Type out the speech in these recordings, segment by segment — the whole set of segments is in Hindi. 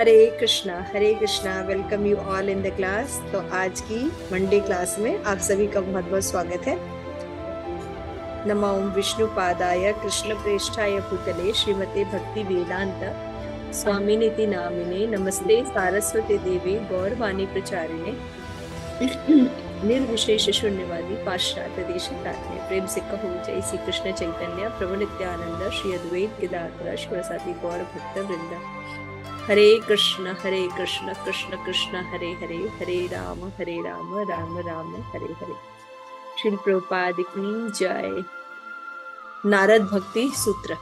Hare Krishna. Welcome you all in the class. तो आज की मंडे क्लास में आप सभी का बहुत बहुत स्वागत है। नमो ओम विष्णु पादाय कृष्ण प्रेष्ठाय भूतले श्रीमते भक्ति वेदांत स्वामिनिति नामिने नमस्ते सारस्वती देवी गौरवाणी प्रचारिणे निर्विशेष शून्यवादी पाश्चात्य देशतारिणे। प्रेम से कहो जय श्री कृष्ण चैतन्य प्रभु नित्यानंद श्री अद्वैत केदार शिवसादि गौर भक्त वृंदा। हरे कृष्ण कृष्ण कृष्ण हरे हरे, हरे राम राम राम हरे हरे। श्रील प्रभुपाद की जय। नारद भक्ति सूत्र,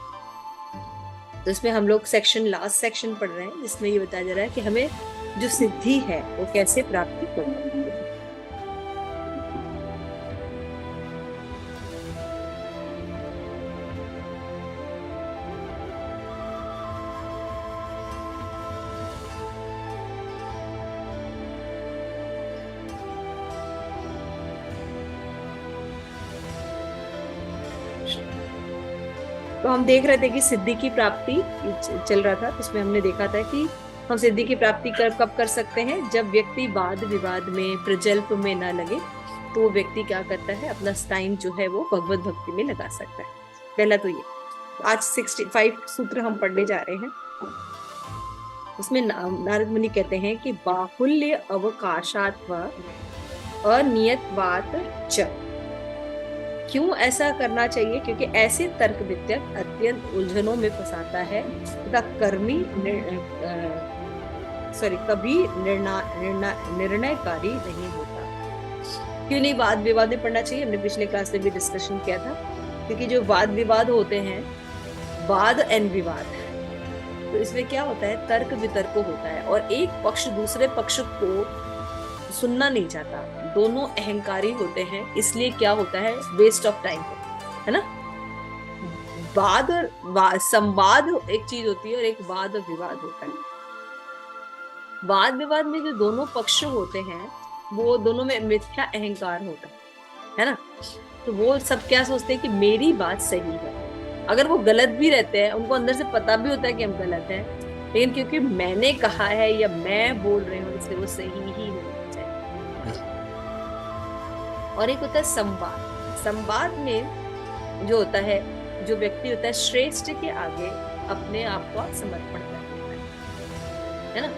तो इसमें हम लोग लास्ट सेक्शन पढ़ रहे हैं, जिसमें ये बताया जा रहा है कि हमें जो सिद्धि है वो कैसे प्राप्त करनी है। तो हम देख रहे थे कि सिद्धि की प्राप्ति चल रहा था, तो उसमें हमने देखा था कि हम सिद्धि की प्राप्ति कब कर सकते हैं, जब व्यक्ति वाद विवाद में प्रजल्प में ना लगे, तो वो व्यक्ति क्या करता है, अपना टाइम जो है वो भगवत भक्ति में लगा सकता है। पहला तो ये। आज 65 सूत्र हम पढ़ने जा रहे हैं। उसमें नारद मुनि कहते हैं कि बाहुल्य अवकाशात्व अनियतवात च। क्यों ऐसा करना चाहिए? क्योंकि ऐसे तर्क वितर्क अत्यंत उलझनों में फंसाता है तथा कभी निर्णयकारी नहीं होता। क्यों नहीं वाद विवाद में पढ़ना चाहिए? हमने पिछले क्लास में भी डिस्कशन किया था, क्योंकि जो वाद विवाद होते हैं, वाद एंड विवाद, तो इसमें क्या होता है, तर्क वितर्क होता है और एक पक्ष दूसरे पक्ष को सुनना नहीं चाहता, दोनों अहंकारी होते हैं, इसलिए क्या होता है, वेस्ट ऑफ टाइम है ना। वाद और संवाद एक चीज होती है और एक वाद और विवाद होता है। वाद विवाद में जो दोनों पक्ष होते हैं वो दोनों में मिथ्या अहंकार होता है ना। तो वो सब क्या सोचते हैं कि मेरी बात सही है। अगर वो गलत भी रहते हैं, उनको अंदर से पता भी होता है कि हम गलत हैं, लेकिन क्योंकि मैंने कहा है या मैं बोल रही हूँ, इसलिए वो सही ही होना चाहिए। और एक होता है संवाद। संवाद में जो होता है, जो व्यक्ति होता है श्रेष्ठ के आगे अपने आप को समर्पण कर देता है ना।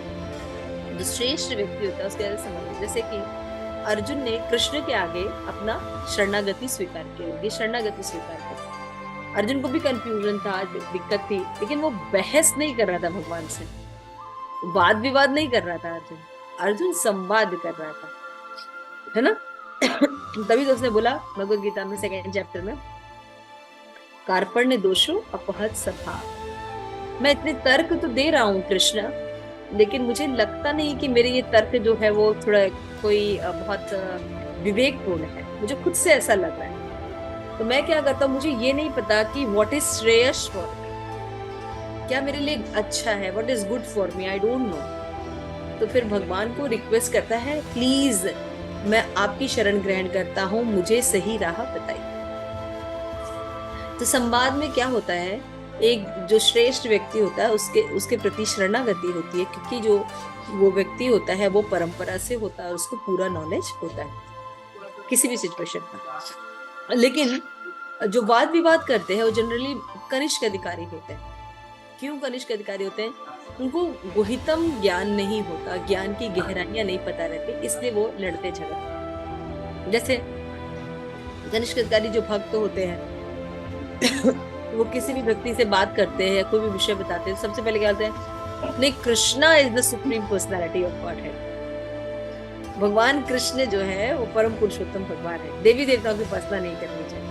जो श्रेष्ठ व्यक्ति होता है उसके आगे समर्पण, जैसे कि अर्जुन ने कृष्ण के आगे अपना शरणागति स्वीकार की, शरणागति स्वीकार की। अर्जुन को भी कंफ्यूजन था, दिक्कत थी, लेकिन वो बहस नहीं कर रहा था भगवान से, वाद विवाद नहीं कर रहा था। अर्जुन संवाद कर रहा था, है ना। तभी तो उसने बोला भगवद गीता में 2nd चैप्टर में, कार्पण्य दोषो अपहत सभा। मैं इतने तर्क तो दे रहा हूँ कृष्ण, लेकिन मुझे लगता नहीं कि मेरे ये तर्क जो है वो थोड़ा कोई बहुत विवेकपूर्ण है, मुझे खुद से ऐसा लग रहा है। तो मैं क्या करता हूँ, मुझे ये नहीं पता कि what is Shreyas for me, क्या मेरे लिए अच्छा है, what is good for me, I don't know. तो फिर भगवान को रिक्वेस्ट करता है, प्लीज मैं आपकी शरण ग्रहण करता हूं, मुझे सही राह बताइए। तो संवाद में क्या होता है, एक जो श्रेष्ठ व्यक्ति होता है उसके प्रति शरणागति होती है, क्योंकि जो वो व्यक्ति होता है वो परंपरा से होता है और उसको पूरा नॉलेज होता है किसी भी सिचुएशन का। लेकिन जो वाद विवाद करते हैं वो जनरली कनिष्ठ अधिकारी होते हैं। क्यों कनिष्ठ अधिकारी होते हैं? उनको गुहितम ज्ञान नहीं होता, ज्ञान की गहराइयां नहीं पता रहती, इसलिए वो लड़ते झगड़ते। जैसे कनिष्ठ अधिकारी जो भक्त होते हैं वो किसी भी व्यक्ति से बात करते हैं, कोई भी विषय बताते हैं, सबसे पहले क्या होता है, नहीं, Krishna is the supreme personality of God है। भगवान कृष्ण जो है वो परम पुरुषोत्तम भगवान है, देवी देवताओं की उपासना नहीं करनी चाहिए,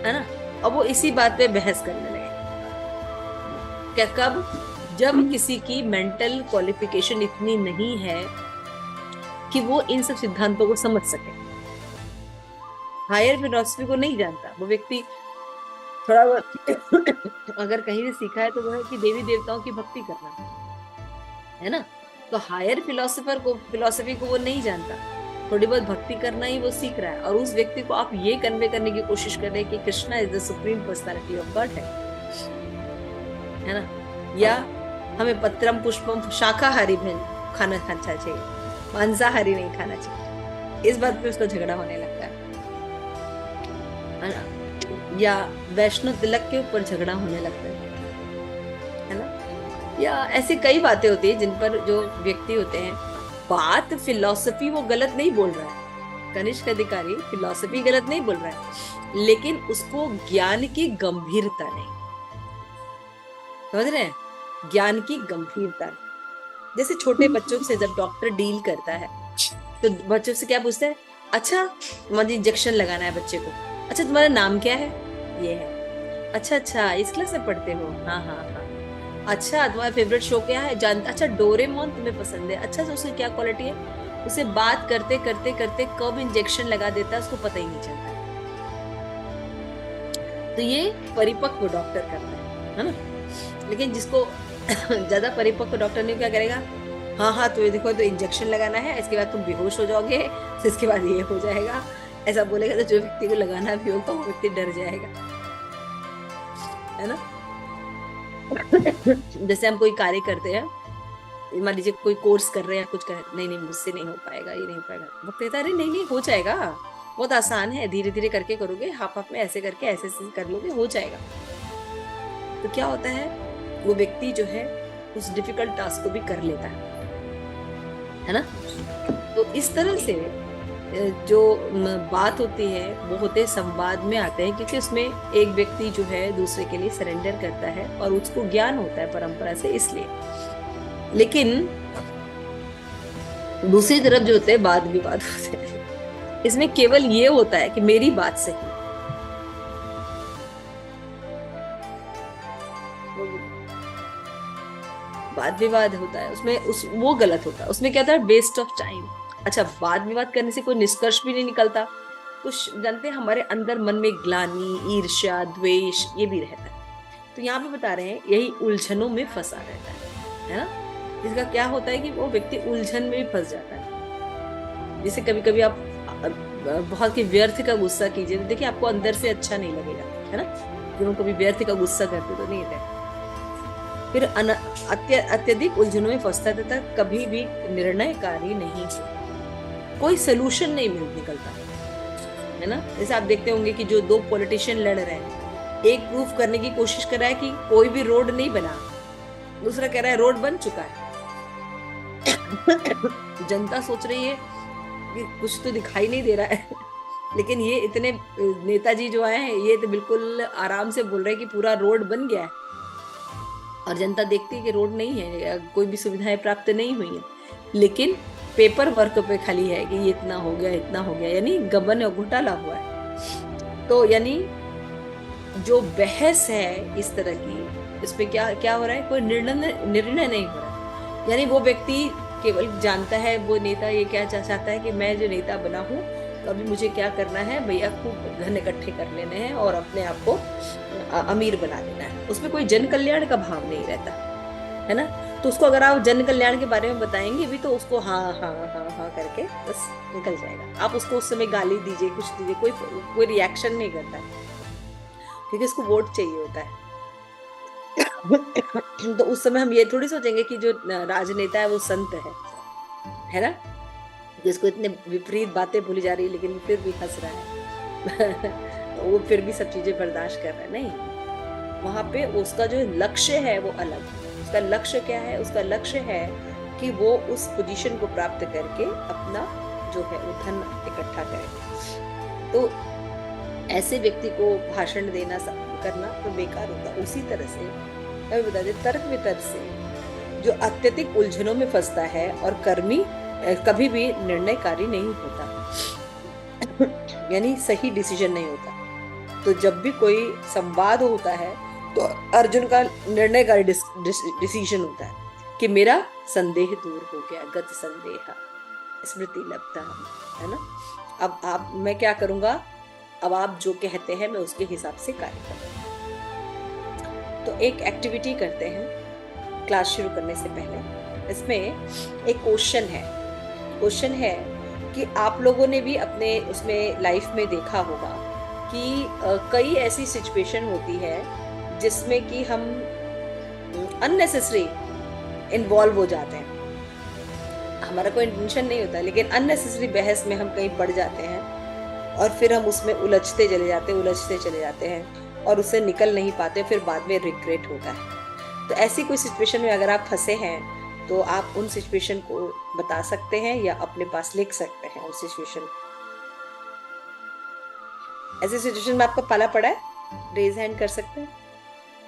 है ना। अब वो इसी बात पे बहस करने लगे। क्या? कब? जब किसी की मेंटल क्वालिफिकेशन इतनी नहीं है कि वो इन सब सिद्धांतों को समझ सके, हायर फिलॉसफी को नहीं जानता वो व्यक्ति। थोड़ा अगर कहीं से सीखा है तो वो है कि देवी देवताओं की भक्ति करना, है ना। तो हायर फिलॉसफी को वो नहीं जानता, थोड़ी बहुत भक्ति करना ही वो सीख रहा है, और उस व्यक्ति को आप ये कन्वे करने की कोशिश कर रहे हैं कि Krishna is the supreme personality of God है ना। या हमें पत्रम पुष्पम शाकाहारी खाना चाहिए, मांसाहारी नहीं खाना चाहिए। इस बात पे उसका झगड़ा होने लगता है ना। या वैष्णो तिलक के ऊपर झगड़ा होने लगता है ना। या ऐसी कई बातें होती है जिन पर जो व्यक्ति होते हैं, बात फिलॉसफी वो गलत नहीं बोल रहा है, कनिष्क अधिकारी फिलॉसफी गलत नहीं बोल रहा है, लेकिन उसको ज्ञान की गंभीरता नहीं, समझ रहे हैं, ज्ञान की गंभीरता। जैसे छोटे बच्चों से जब डॉक्टर डील करता है तो बच्चों से क्या पूछता है, अच्छा मुझे इंजेक्शन लगाना है बच्चे को, अच्छा तुम्हारा नाम क्या है, ये है, अच्छा अच्छा इस क्लास में पढ़ते हो, हाँ हाँ हाँ, अच्छा तुम्हारा फेवरेट शो क्या है, जानते, अच्छा डोरेमोन तुम्हें पसंद है, अच्छा तो उसकी क्या क्वालिटी है। उसे बात करते करते करते कब इंजेक्शन लगा देता है उसको पता ही नहीं चलता। तो ये परिपक्व डॉक्टर करता है ना। लेकिन जिसको ज्यादा परिपक्व डॉक्टर नहीं, क्या करेगा, हाँ हाँ तो ये देखो तो इंजेक्शन लगाना है, इसके बाद तुम बेहोश हो जाओगे, तो इसके बाद ये हो जाएगा, ऐसा बोलेगा तो जो व्यक्ति को लगाना भी होगा वो व्यक्ति डर जाएगा, है ना। जैसे हम कोई कार्य करते हैं, मान लीजिए कोई कोर्स कर रहे हैं, कुछ कर, नहीं नहीं मुझसे नहीं हो पाएगा, ये नहीं हो पाएगा, वो कहता है अरे नहीं नहीं हो जाएगा, बहुत आसान है, धीरे धीरे करके करोगे, हाफ हाफ में ऐसे करके ऐसे कर लोगे, हो जाएगा। तो क्या होता है, वो व्यक्ति जो है उस डिफिकल्ट टास्क को भी कर लेता है ना। तो इस तरह से जो बात होती है वो होते संवाद में आते हैं, क्योंकि उसमें एक व्यक्ति जो है दूसरे के लिए सरेंडर करता है और उसको ज्ञान होता है परंपरा से, इसलिए। लेकिन दूसरी तरफ जो होते हैं वाद विवाद होते हैं, इसमें केवल ये होता है कि मेरी बात सही, वाद विवाद होता है उसमें, वो गलत होता है, उसमें क्या होता है, वेस्ट ऑफ टाइम। अच्छा, वाद विवाद करने से कोई निष्कर्ष भी नहीं निकलता, तो जानते हैं हमारे अंदर मन में ग्लानि, ईर्ष्या, द्वेष ये भी रहता है। तो यहाँ पे बता रहे हैं यही उलझनों में फंसा रहता है ना। जिसका क्या होता है कि वो व्यक्ति उलझन में भी फंस जाता है। जैसे कभी कभी आप बहुत ही व्यर्थ का गुस्सा कीजिए तो देखिए आपको अंदर से अच्छा नहीं लगेगा, है ना। जब हम कभी व्यर्थ का गुस्सा करते तो नहीं है, फिर अत्यधिक उलझनों में फंसता तथा कभी भी निर्णयकारी नहीं हो, कोई सोल्यूशन नहीं निकलता, है ना। जैसे आप देखते होंगे कि जो दो पॉलिटिशियन लड़ रहे हैं, एक प्रूफ करने की कोशिश कर रहा है कि कोई भी रोड नहीं बना, दूसरा कह रहा है रोड बन चुका है। जनता सोच रही है कि कुछ तो दिखाई नहीं दे रहा है, लेकिन ये इतने नेताजी जो आए हैं ये तो बिल्कुल आराम से बोल रहे हैं कि पूरा रोड बन गया है, और जनता देखती है कि रोड नहीं है, कोई भी सुविधाएं प्राप्त नहीं हुई है, लेकिन पेपर वर्क पे खाली है कि ये इतना हो गया, इतना हो गया, यानी गबन और घोटाला हुआ है। तो यानी जो बहस है इस तरह की, इसमें क्या क्या हो रहा है, कोई निर्णय नहीं हो रहा। यानी वो व्यक्ति केवल जानता है, वो नेता ये क्या चाहता है कि मैं जो नेता बना हूँ तो अभी मुझे क्या करना है, भैया खूब धन इकट्ठे कर लेने हैं और अपने आप को अमीर बना लेना है। उसमें कोई जन कल्याण का भाव नहीं रहता, है ना। तो उसको अगर आप जन कल्याण के बारे में बताएंगे भी तो उसको हाँ हाँ हाँ हाँ करके बस निकल जाएगा। आप उसको उस समय गाली दीजिए, कुछ दीजिए, कोई रिएक्शन नहीं करता है, क्योंकि उसको वोट चाहिए होता है। तो उस समय हम ये थोड़ी सोचेंगे कि जो राजनेता है वो संत है ना, जिसको इतने विपरीत बातें बोली जा रही है लेकिन फिर भी हंस रहा है। वो फिर भी सब चीजें बर्दाश्त कर रहा है। नहीं, वहां पे उसका जो लक्ष्य है वो अलग है। उसका लक्ष्य क्या है, उसका लक्ष्य है कि वो उस पोजीशन को प्राप्त करके अपना जो है वो धन इकट्ठा करे। तो ऐसे व्यक्ति को भाषण देना करना तो बेकार होता। उसी तरह से मैं बता दे, तर्क वितर्क से जो अत्यधिक उलझनों में फंसता है और कर्मी कभी भी निर्णयकारी नहीं होता, यानी सही डिसीजन नहीं होता। तो जब भी कोई संवाद होता है तो अर्जुन का निर्णयकारी डिसीजन होता है कि मेरा संदेह दूर हो गया, गत संदेह स्मृति लब्धा, है ना। अब आप मैं क्या करूंगा, अब आप जो कहते हैं मैं उसके हिसाब से कार्य करूंगा। तो एक एक्टिविटी करते हैं क्लास शुरू करने से पहले। इसमें एक क्वेश्चन है कि आप लोगों ने भी अपने उसमें लाइफ में देखा होगा कि कई ऐसी सिचुएशन होती है जिसमें कि हम अननेसेसरी इन्वॉल्व हो जाते हैं। हमारा कोई इंटेंशन नहीं होता, लेकिन अननेसेसरी बहस में हम कहीं पड़ जाते हैं और फिर हम उसमें उलझते चले जाते हैं और उससे निकल नहीं पाते, फिर बाद में रिग्रेट होता है। तो ऐसी कोई सिचुएशन में अगर आप फंसे हैं तो आप उन सिचुएशन को बता सकते हैं या अपने पास लिख सकते हैं उस सिचुएशन। ऐसी सिचुएशन में आपका पाला पड़ा है, रेज हैंड कर सकते हैं।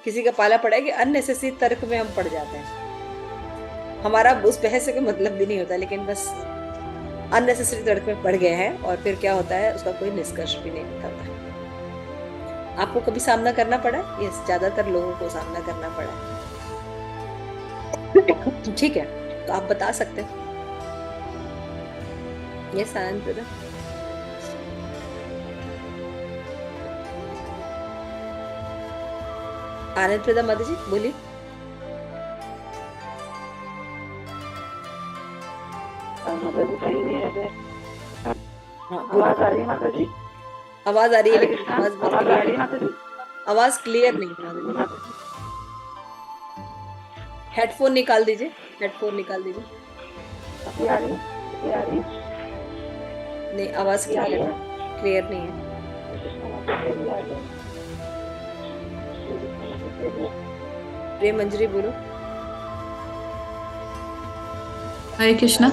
किसी का पाला पड़ा है कि अननेसेसरी तर्क में हम पड़ जाते हैं, हमारा उस बहस से कोई मतलब भी नहीं होता, लेकिन बस अननेसेसरी तर्क में पड़ गए हैं और फिर क्या होता है उसका कोई निष्कर्ष भी नहीं निकलता। आपको कभी सामना करना पड़ा है? यस, ज्यादातर लोगों को सामना करना पड़ा है। ठीक है, तो आप बता सकते हैं। यस आनंद प्रदा। आनंद प्रदा माता जी बोलिए। आवाज आ रही है माता जी? आवाज आ रही है, लेकिन आवाज क्लियर नहीं है। हेडफोन निकाल दीजिए, हेडफोन निकाल दीजिए। नहीं, आवाज क्लियर नहीं है। प्रेम मंजरी बोलो। हरे कृष्णा।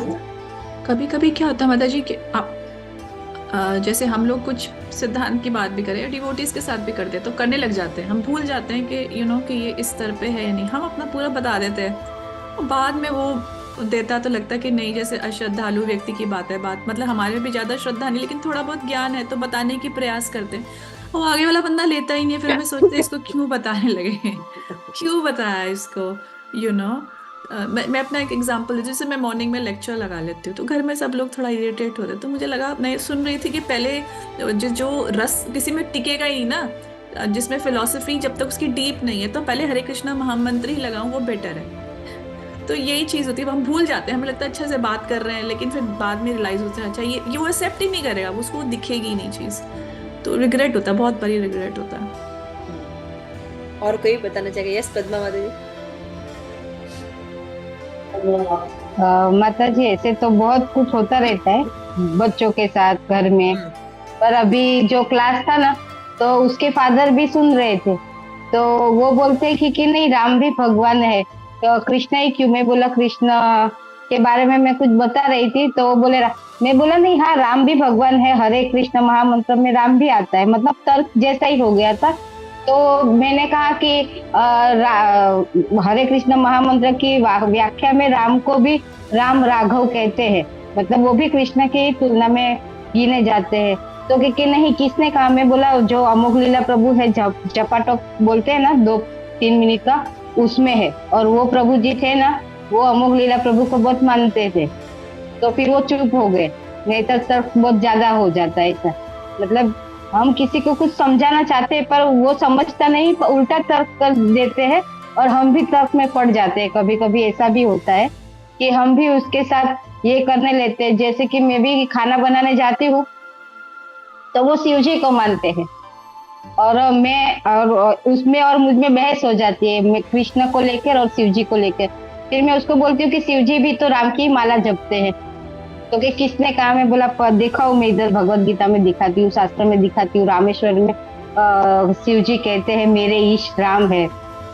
कभी कभी क्या होता है माता जी कि आप जैसे हम लोग कुछ सिद्धांत की बात भी करें, डिवोटीज के साथ भी करते हैं, तो करने लग जाते हैं, हम भूल जाते हैं कि कि ये इस स्तर पे है या नहीं। हम अपना पूरा बता देते हैं और बाद में वो देता तो लगता है कि नहीं, जैसे अश्रद्धालु व्यक्ति की बात है, बात मतलब हमारे में भी ज्यादा श्रद्धा नहीं, लेकिन थोड़ा बहुत ज्ञान है तो बताने की प्रयास करते हैं। वो आगे वाला बंदा लेता ही नहीं है, फिर हमें सोचते हैं इसको क्यों बताने लगे, क्यों बताया इसको। मैं अपना एक एग्जांपल दूं, जैसे मैं मॉर्निंग में लेक्चर लगा लेती हूँ तो घर में सब लोग थोड़ा इरिटेट होते हैं, तो मुझे लगा, मैं सुन रही थी कि पहले जो रस किसी में टिकेगा ही ना, जिसमें फिलॉसफी जब तक उसकी डीप नहीं है, तो पहले हरे कृष्णा महामंत्र ही लगाऊं, वो बेटर है। तो यही चीज होती है, हम भूल जाते हैं, हमें लगता है अच्छा से बात कर रहे हैं, लेकिन फिर बाद में रियलाइज होता है अच्छा ये वो एक्सेप्ट ही नहीं करेगा, उसको दिखेगी नहीं चीज, तो रिग्रेट होता है, बहुत बड़ी रिग्रेट होता है। और कोई बताना चाहेगा? यस पद्मा माता जी। माता जी ऐसे तो बहुत कुछ होता रहता है बच्चों के साथ घर में, पर अभी जो क्लास था ना, तो उसके फादर भी सुन रहे थे, तो वो बोलते हैं कि नहीं राम भी भगवान है, तो कृष्ण ही क्यों? मैं बोला कृष्ण के बारे में मैं कुछ बता रही थी, तो वो बोले मैं बोला नहीं, हाँ राम भी भगवान है, हरे कृष्ण महामंत्र में राम भी आता है, मतलब तर्क जैसा ही हो गया था। तो मैंने कहा कि हरे कृष्ण महामंत्र की व्याख्या में राम को भी राम राघव कहते हैं, मतलब वो भी कृष्ण की तुलना में गिने जाते हैं। तो कि नहीं, किसने कहा? मैं बोला जो अमोघ लीला प्रभु है, जपाटो बोलते हैं ना 2-3 मिनट का, उसमें है, और वो प्रभु जी थे ना, वो अमोघ लीला प्रभु को बहुत मानते थे, तो फिर वो चुप हो गए, नहीं तो तर्क बहुत ज्यादा हो जाता है ऐसा। मतलब हम किसी को कुछ समझाना चाहते हैं पर वो समझता नहीं, उल्टा तर्क कर देते हैं और हम भी तर्क में पड़ जाते हैं। कभी कभी ऐसा भी होता है कि हम भी उसके साथ ये करने लेते हैं। जैसे कि मैं भी खाना बनाने जाती हूँ तो वो शिव जी को मानते हैं और मैं और उसमें और मुझ में बहस हो जाती है, मैं कृष्ण को लेकर और शिव जी को लेकर। फिर मैं उसको बोलती हूँ कि शिव जी भी तो राम की माला जपते हैं, तो कि किसने कहा? मैं बोला दिखाओ, मैं इधर भगवत गीता में दिखाती हूँ, शास्त्र में दिखाती हूँ, रामेश्वर में शिव जी कहते हैं मेरे इष्ट राम है,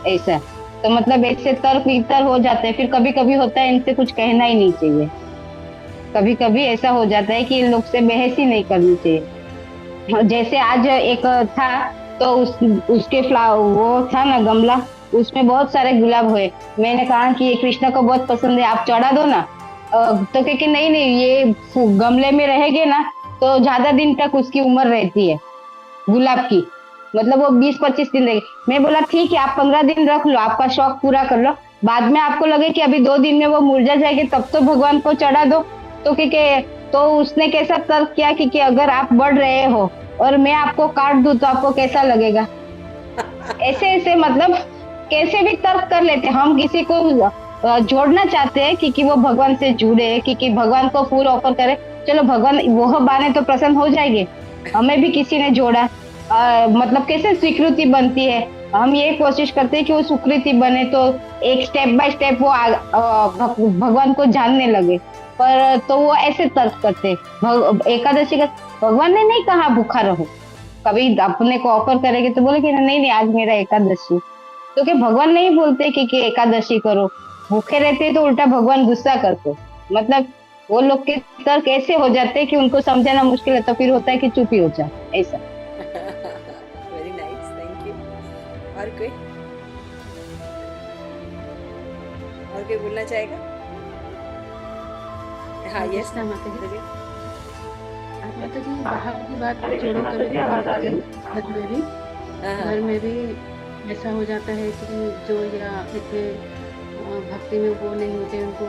ऐसा। तो मतलब ऐसे तर्क वितर्क हो जाते हैं। फिर कभी कभी होता है इनसे कुछ कहना ही नहीं चाहिए, कभी कभी ऐसा हो जाता है कि इन लोग से बहस ही नहीं करनी चाहिए। जैसे आज एक था, तो उसके वो था ना गमला, उसमें बहुत सारे गुलाब हुए। मैंने कहा कि ये कृष्ण को बहुत पसंद है, आप चढ़ा दो ना। तो कि नहीं ये गमले में रहेंगे ना तो ज्यादा दिन तक उसकी उम्र रहती है गुलाब की, मतलब वो 20-25 दिन रहेगी। मैं बोला ठीक है, आप 15 दिन रख लो, आपका शौक पूरा कर लो, बाद में आपको लगे कि अभी 2 दिन में वो मुरझा जाएगी, तब तो भगवान को चढ़ा दो। तो उसने कैसा तर्क किया कि अगर आप बढ़ रहे हो और मैं आपको काट दूं तो आपको कैसा लगेगा? ऐसे मतलब कैसे भी तर्क कर लेते। हम किसी को जोड़ना चाहते हैं कि वो भगवान से जुड़े, कि भगवान को फूल ऑफर करे, चलो भगवान वो बाने तो प्रसन्न हो जाएंगे। हमें भी किसी ने जोड़ा, मतलब कैसे स्वीकृति बनती है हम ये कोशिश करते हैं कि वो सुकृति बने, तो एक स्टेप बाय स्टेप वो भगवान को जानने लगे। पर तो वो ऐसे तर्क करते हैं, एकादशी का भगवान ने नहीं कहा भूखा रहो। कभी अपने को ऑफर करेंगे तो बोले कि नहीं नहीं आज मेरा एकादशी। तो क्या भगवान नहीं बोलते कि एकादशी करो? भूखे रहते तो उल्टा भगवान गुस्सा करते। मतलब वो लोग के तर्क ऐसे हो जाते हैं कि उनको समझाना मुश्किल है, तो फिर होता है कि चुप ही हो जाए ऐसा। Very nice, thank you. और कोई बोलना चाहेगा? हाँ, यस कृष्णा माता जी, माता जी बाहर की बात छोड़ो, कभी कभी घर में भी ऐसा हो जाता है कि जो या इतने भक्ति में वो नहीं होते, उनको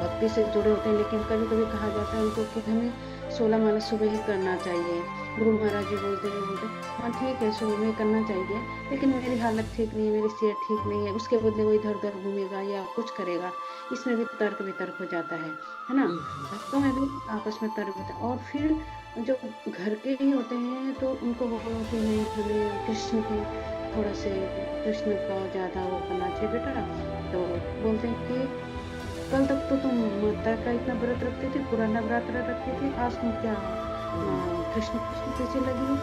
भक्ति से जुड़े होते हैं, लेकिन कभी कभी कहा जाता है उनको कि हमें 16 माला सुबह ही करना चाहिए। गुरु महाराज जी बोलते हाँ ठीक है सुबह में करना चाहिए, लेकिन मेरी हालत ठीक नहीं है, मेरी सेहत ठीक नहीं है, उसके बदले वो इधर उधर घूमेगा या कुछ करेगा। इसमें भी तर्क वितर्क हो जाता है ना। भक्तों में भी आपस में तर्क होता है। और फिर जो घर के ही होते हैं तो उनको बोलो कि नहीं हमें कृष्ण के थोड़ा से कृष्ण का ज़्यादा वो करना चाहिए बेटा, तो बोलते हैं कि कल तक तो तुम माता का इतना व्रत रखते थे, पुराना व्रत रखते थे, आज तुम क्या कृष्ण कृष्ण पीछे लगी हो,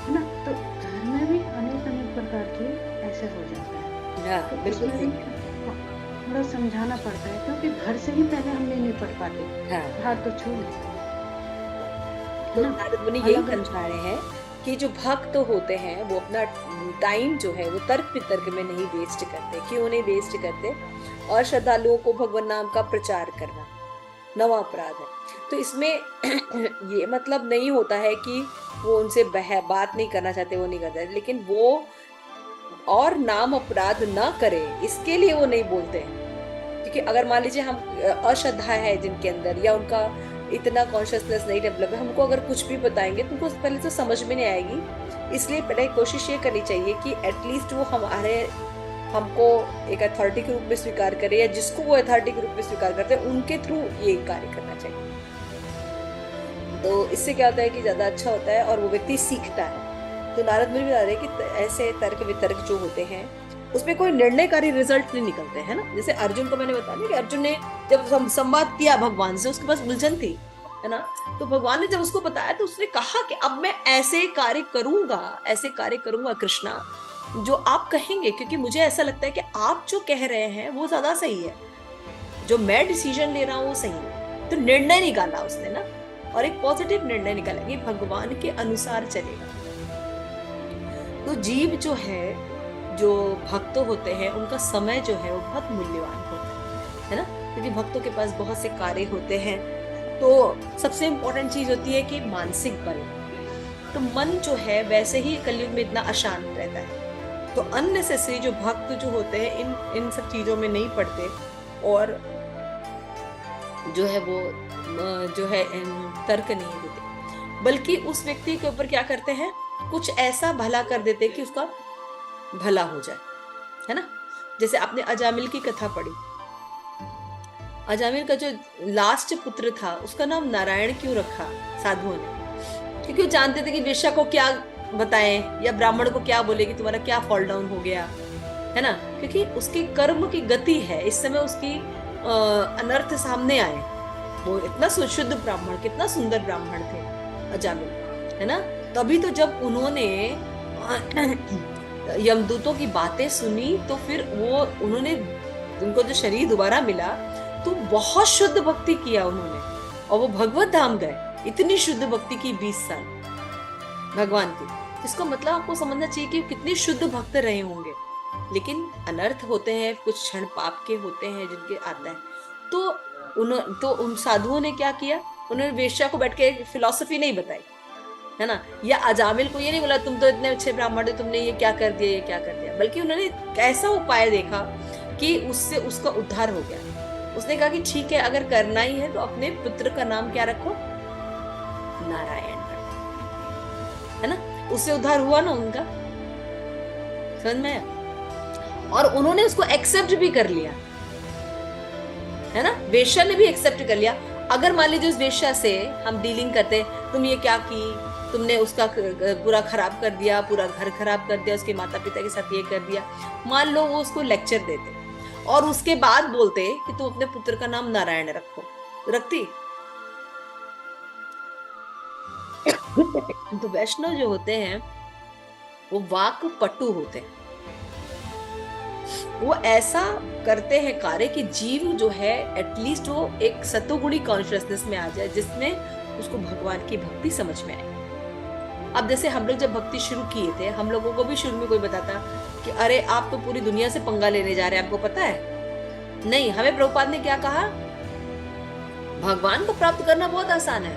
है ना। तो घर में भी अनेक अनेक प्रकार के ऐसे हो जाता है। तो बिल्कुल उसमें भी थोड़ा समझाना पड़ता है, क्योंकि घर से ही पहले हम नहीं निपट पाते, हाथ तो छोड़। तो नारद मुनि यही समझा रहे हैं कि जो भक्त होते हैं वो अपना टाइम जो है वो तर्क वितर्क में नहीं वेस्ट करते। क्यों नहीं वेस्ट करते? और श्रद्धालुओं को भगवान नाम का प्रचार करना नवा अपराध है। तो इसमें ये मतलब नहीं होता है कि वो उनसे बात नहीं करना चाहते, वो नहीं करते, लेकिन वो और नाम अपराध ना करे इसके लिए वो नहीं बोलते हैं। क्योंकि अगर मान लीजिए हम अश्रद्धा है जिनके अंदर, या उनका इतना कॉन्शियसनेस नहीं डेवलप है, हमको अगर कुछ भी बताएंगे तो उनको पहले तो समझ में नहीं आएगी। इसलिए पहले कोशिश ये करनी चाहिए कि एटलीस्ट वो हमको एक अथॉरिटी के रूप में स्वीकार करे, या जिसको वो अथॉरिटी के रूप में स्वीकार करते हैं उनके थ्रू ये कार्य करना चाहिए। तो इससे क्या होता है कि ज्यादा अच्छा होता है और वो व्यक्ति सीखता है। तो नारद मुनि बता रहे कि ऐसे तर्क वितर्क जो होते हैं उसमें कोई निर्णयकारी रिजल्ट नहीं निकलते हैं ना। जैसे अर्जुन को मैंने बताया कि अर्जुन ने जब संवाद किया भगवान से, उसके पास उलझन थी, है ना। तो भगवान ने जब उसको बताया तो उसने कहा कि अब मैं ऐसे कार्य करूंगा कृष्णा जो आप कहेंगे, क्योंकि मुझे ऐसा लगता है कि आप जो कह रहे हैं वो ज्यादा सही है, जो मैं डिसीजन ले रहा हूँ वो सही है। तो निर्णय निकाला उसने ना, और एक पॉजिटिव निर्णय निकाला कि भगवान के अनुसार चलेगा। तो जीव जो है, जो भक्त होते हैं, उनका समय जो है वो बहुत मूल्यवान होता है ना, क्योंकि भक्तों के पास बहुत से कार्य होते हैं। तो सबसे इम्पोर्टेंट चीज होती है कि मानसिक बल। तो मन जो है वैसे ही कलयुग में इतना अशांत रहता है। तो अननेसेसरी जो भक्त जो होते हैं इन सब चीजों में नहीं पड़ते, और जो है वो जो है तर्क नहीं देते, बल्कि उस व्यक्ति के ऊपर क्या करते हैं, कुछ ऐसा भला कर देते कि उसका भला हो जाए, है ना। जैसे आपने अजामिल की कथा पढ़ी, अजामिल का जो लास्ट पुत्र था उसका नाम नारायण क्यों रखा साधुओं ने? क्योंकि वो जानते थे कि वेश्या को क्या बताएं या ब्राह्मण को क्या बोले कि तुम्हारा क्या फॉल डाउन हो गया, है ना। क्योंकि उसके कर्म की गति है, इस समय उसकी अनर्थ सामने आए। वो इतना शुद्ध ब्राह्मण, कितना सुंदर ब्राह्मण थे अजामिल, है ना। तभी तो जब उन्होंने यमदूतों की बातें सुनी तो फिर उन्होंने उनको जो शरीर दोबारा मिला तो बहुत शुद्ध भक्ति किया उन्होंने, और वो भगवत धाम गए। इतनी शुद्ध भक्ति की 20 साल भगवान की। इसका मतलब आपको समझना चाहिए कि कितने शुद्ध भक्त रहे होंगे। लेकिन अनर्थ होते हैं, कुछ क्षण पाप के होते हैं जिनके आता है। तो उन साधुओं ने क्या किया, उन्होंने वेश्या को बैठ के फिलॉसफी नहीं बताई, है ना, या अजामिल को ये नहीं बोला तुम तो इतने अच्छे ब्राह्मण हो, तुमने ये क्या कर दिया, ये क्या कर दिया, बल्कि उन्होंने ऐसा उपाय देखा कि उससे उसका उद्धार हो गया। उसने कहा कि ठीक है, अगर करना ही है तो अपने पुत्र का नाम क्या रखो, नारायण रखो, है ना। उससे उद्धार हुआ ना उनका, समझ में आया। और उन्होंने उसको एक्सेप्ट भी कर लिया, है ना। वेश्या ने भी एक्सेप्ट कर लिया। अगर मान लीजिए उस वेश्या से हम डीलिंग करते, तुम ये क्या की, तुमने उसका पूरा खराब कर दिया, पूरा घर खराब कर दिया, उसके माता पिता के साथ ये कर दिया। मान लो वो उसको लेक्चर देते और उसके बाद बोलते कि तुम अपने पुत्र का नाम नारायण रखो, रखती? तो वैष्णव जो होते हैं वो वाक पटु होते हैं। वो ऐसा करते हैं कार्य कि जीव जो है एटलीस्ट वो एक सतोगुणी कॉन्शियसनेस में आ जाए, जिसमें उसको भगवान की भक्ति समझ में आए। अब जैसे हम लोग जब भक्ति शुरू किए थे, हम लोगों को भी शुरू में कोई बताता कि अरे आप तो पूरी दुनिया से पंगा लेने जा रहे हैं, आपको पता है? नहीं, हमें प्रभुपाद ने क्या कहा? भगवान को प्राप्त करना बहुत आसान है,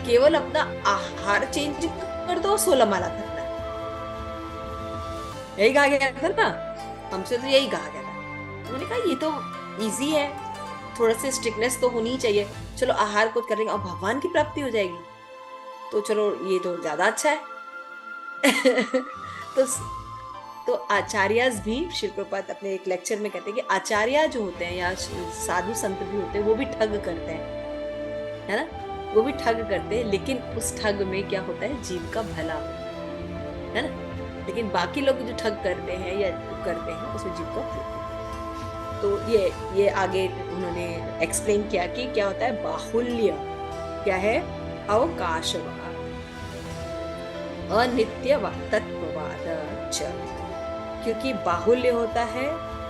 केवल अपना आहार चेंज कर दो, 16 माला करना है। यही कहा गया था ना, हमसे तो यही कहा गया था। उन्होंने कहा ये तो इजी है, थोड़ा सा स्ट्रिक्टनेस तो होनी चाहिए, चलो आहार को कर लेंगे और भगवान की प्राप्ति हो जाएगी, तो चलो ये तो ज्यादा अच्छा है। तो आचार्यास भी, श्री प्रभुपाद अपने एक लेक्चर में कहते हैं कि आचार्य जो होते हैं या साधु संत भी होते हैं, वो भी ठग करते हैं, है ना, वो भी ठग करते हैं, लेकिन उस ठग में क्या होता है? जीव का भला है ना। लेकिन बाकी लोग जो ठग करते हैं या करते हैं उसमें जीव का भला। तो ये आगे उन्होंने एक्सप्लेन किया कि क्या होता है बाहुल्य, क्या है? अवकाशवाद, अनित्य तत्ववाद च। क्योंकि बाहुल्य होता है,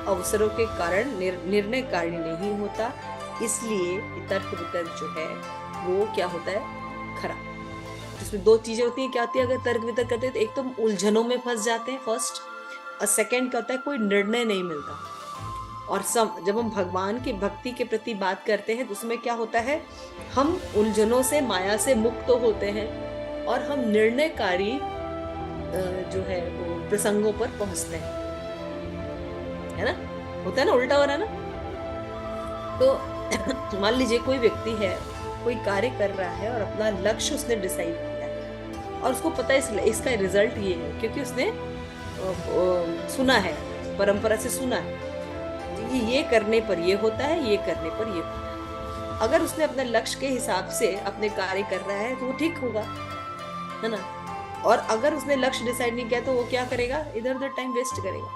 अवसरों के कारण निर्णयकारी नहीं होता, इसलिए तर्क वितर्क जो है वो क्या होता है? खराब। इसमें दो चीजें होती हैं। क्या होती है अगर तर्क वितर्क करते हैं? तो एक तो उलझनों में फंस जाते हैं फर्स्ट, और सेकंड क्या होता है? कोई निर्णय नहीं मिलता। और जब हम भगवान की भक्ति के प्रति बात करते हैं तो उसमें क्या होता है? हम उलझनों से, माया से मुक्त तो होते हैं और हम निर्णयकारी जो है वो प्रसंगों पर पहुंचते हैं, है ना। होता है ना, उल्टा हो रहा है ना। तो मान लीजिए कोई व्यक्ति है, कोई कार्य कर रहा है और अपना लक्ष्य उसने डिसाइड किया है और उसको पता है इसका रिजल्ट ये है, क्योंकि उसने सुना है, परंपरा से सुना है, ये करने पर ये होता है, ये करने पर ये होता है। अगर उसने अपने लक्ष्य के हिसाब से अपने कार्य कर रहा है तो वो ठीक होगा, है ना। और अगर उसने लक्ष्य डिसाइड नहीं किया तो वो क्या करेगा? इधर उधर टाइम वेस्ट करेगा।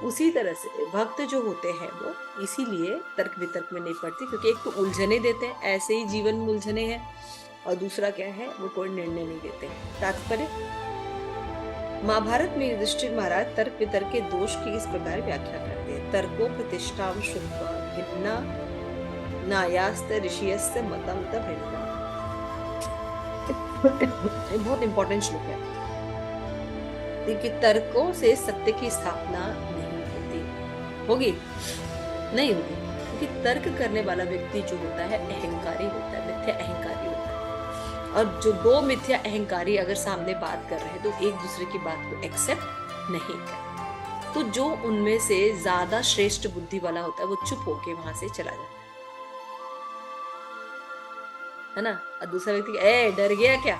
उसी तरह से भक्त जो होते हैं वो इसीलिए तर्क वितर्क में नहीं पड़ते, क्योंकि एक तो उलझने देते हैं, ऐसे ही जीवन में उलझने हैं, और दूसरा क्या है? वो कोई निर्णय नहीं देते। तात्पर्य, महाभारत में युधिष्ठिर महाराज तर्क वितर्क के दोष की इस प्रकार व्याख्या करते हैं। तर्को प्रतिष्ठाम शुक्वा भिन्ना नायास्त ऋषियस्य मतम त भिन्ना। बहुत इंपॉर्टेंट श्लोक है, क्योंकि तर्कों से सत्य की स्थापना होगी, नहीं होगी, क्योंकि तर्क करने वाला व्यक्ति जो होता है अहंकारी होता है, मिथ्या अहंकारी होता है। और जो दो मिथ्या अहंकारी अगर सामने बात कर रहे हैं तो एक दूसरे की बात को एक्सेप्ट नहीं कर, तो जो उनमें से ज्यादा श्रेष्ठ बुद्धि वाला होता है वो चुप होके वहां से चला जाता है ना। और दूसरा व्यक्ति ए डर गया क्या?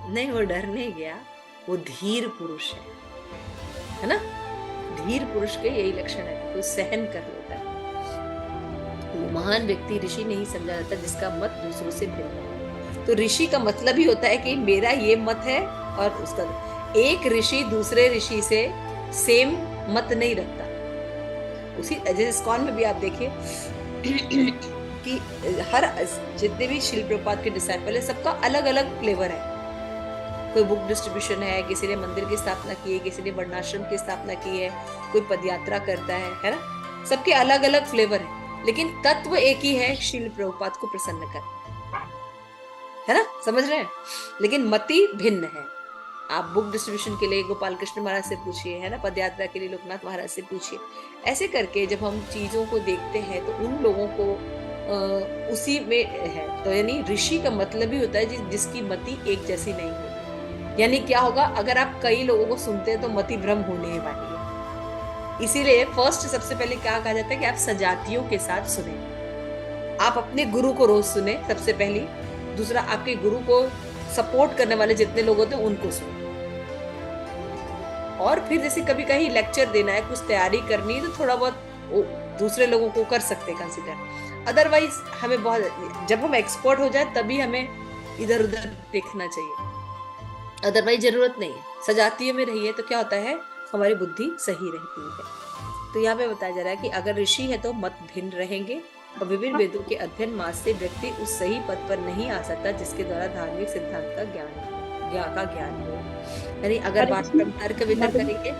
नहीं, वो डर नहीं गया, वो धीर पुरुष है ना। धीर पुरुष के यही लक्षण है, तो सहन कर लेता है। तो महान व्यक्ति ऋषि नहीं समझा जाता जिसका मत दूसरों से भिन्न हो। तो ऋषि का मतलब ही होता है कि मेरा ये मत है और उसका। एक ऋषि दूसरे ऋषि से सेम मत नहीं रखता। उसी जैसे इस्कॉन में भी आप देखिए कि हर जितने भी शिल प्रपात के डिसाइपल है, सबका अलग अलग फ्लेवर है। कोई बुक डिस्ट्रीब्यूशन है, किसी ने मंदिर की स्थापना की है, किसी ने वर्णाश्रम की स्थापना की है, कोई पदयात्रा करता है ना। सबके अलग अलग फ्लेवर है, लेकिन तत्व एक ही है, श्रील प्रभुपाद को प्रसन्न करना, है ना। समझ रहे हैं? लेकिन मति भिन्न है। आप बुक डिस्ट्रीब्यूशन के लिए गोपाल कृष्ण महाराज से पूछिए, है ना, पदयात्रा के लिए लोकनाथ महाराज से पूछिए। ऐसे करके जब हम चीजों को देखते हैं तो उन लोगों को उसी में है। तो यानी ऋषि का मतलब ही होता है जिसकी मति एक जैसी नहीं होती। यानी क्या होगा? अगर आप कई लोगों को सुनते हैं तो मति भ्रम होने वाली है। इसीलिए फर्स्ट सबसे पहले क्या कहा जाता है कि आप सजातियों के साथ सुने। आप अपने गुरु को रोज सुने सबसे पहली। दूसरा, आपके गुरु को सपोर्ट करने वाले जितने लोग होते हैं उनको सुने। और फिर जैसे कभी कहीं लेक्चर देना है, कुछ तैयारी करनी है, तो थोड़ा बहुत दूसरे लोगों को कर सकते हैं कंसिडर। अदरवाइज हमें बहुत, जब हम एक्सपर्ट हो जाए तभी हमें इधर उधर देखना चाहिए। अदरवाइज जरूरत नहीं है। सजातीय में रहिए तो क्या होता है, हमारी बुद्धि सही रहती है। तो यहाँ पे बताया जा रहा है कि अगर ऋषि है तो मत भिन्न रहेंगे और विभिन्न वेदों के अध्ययन मार्ग से व्यक्ति उस सही पद पर नहीं आ सकता जिसके द्वारा धार्मिक सिद्धांत का ज्ञान हो। यानी अगर बात हम तर्क वितर्क करेंगे।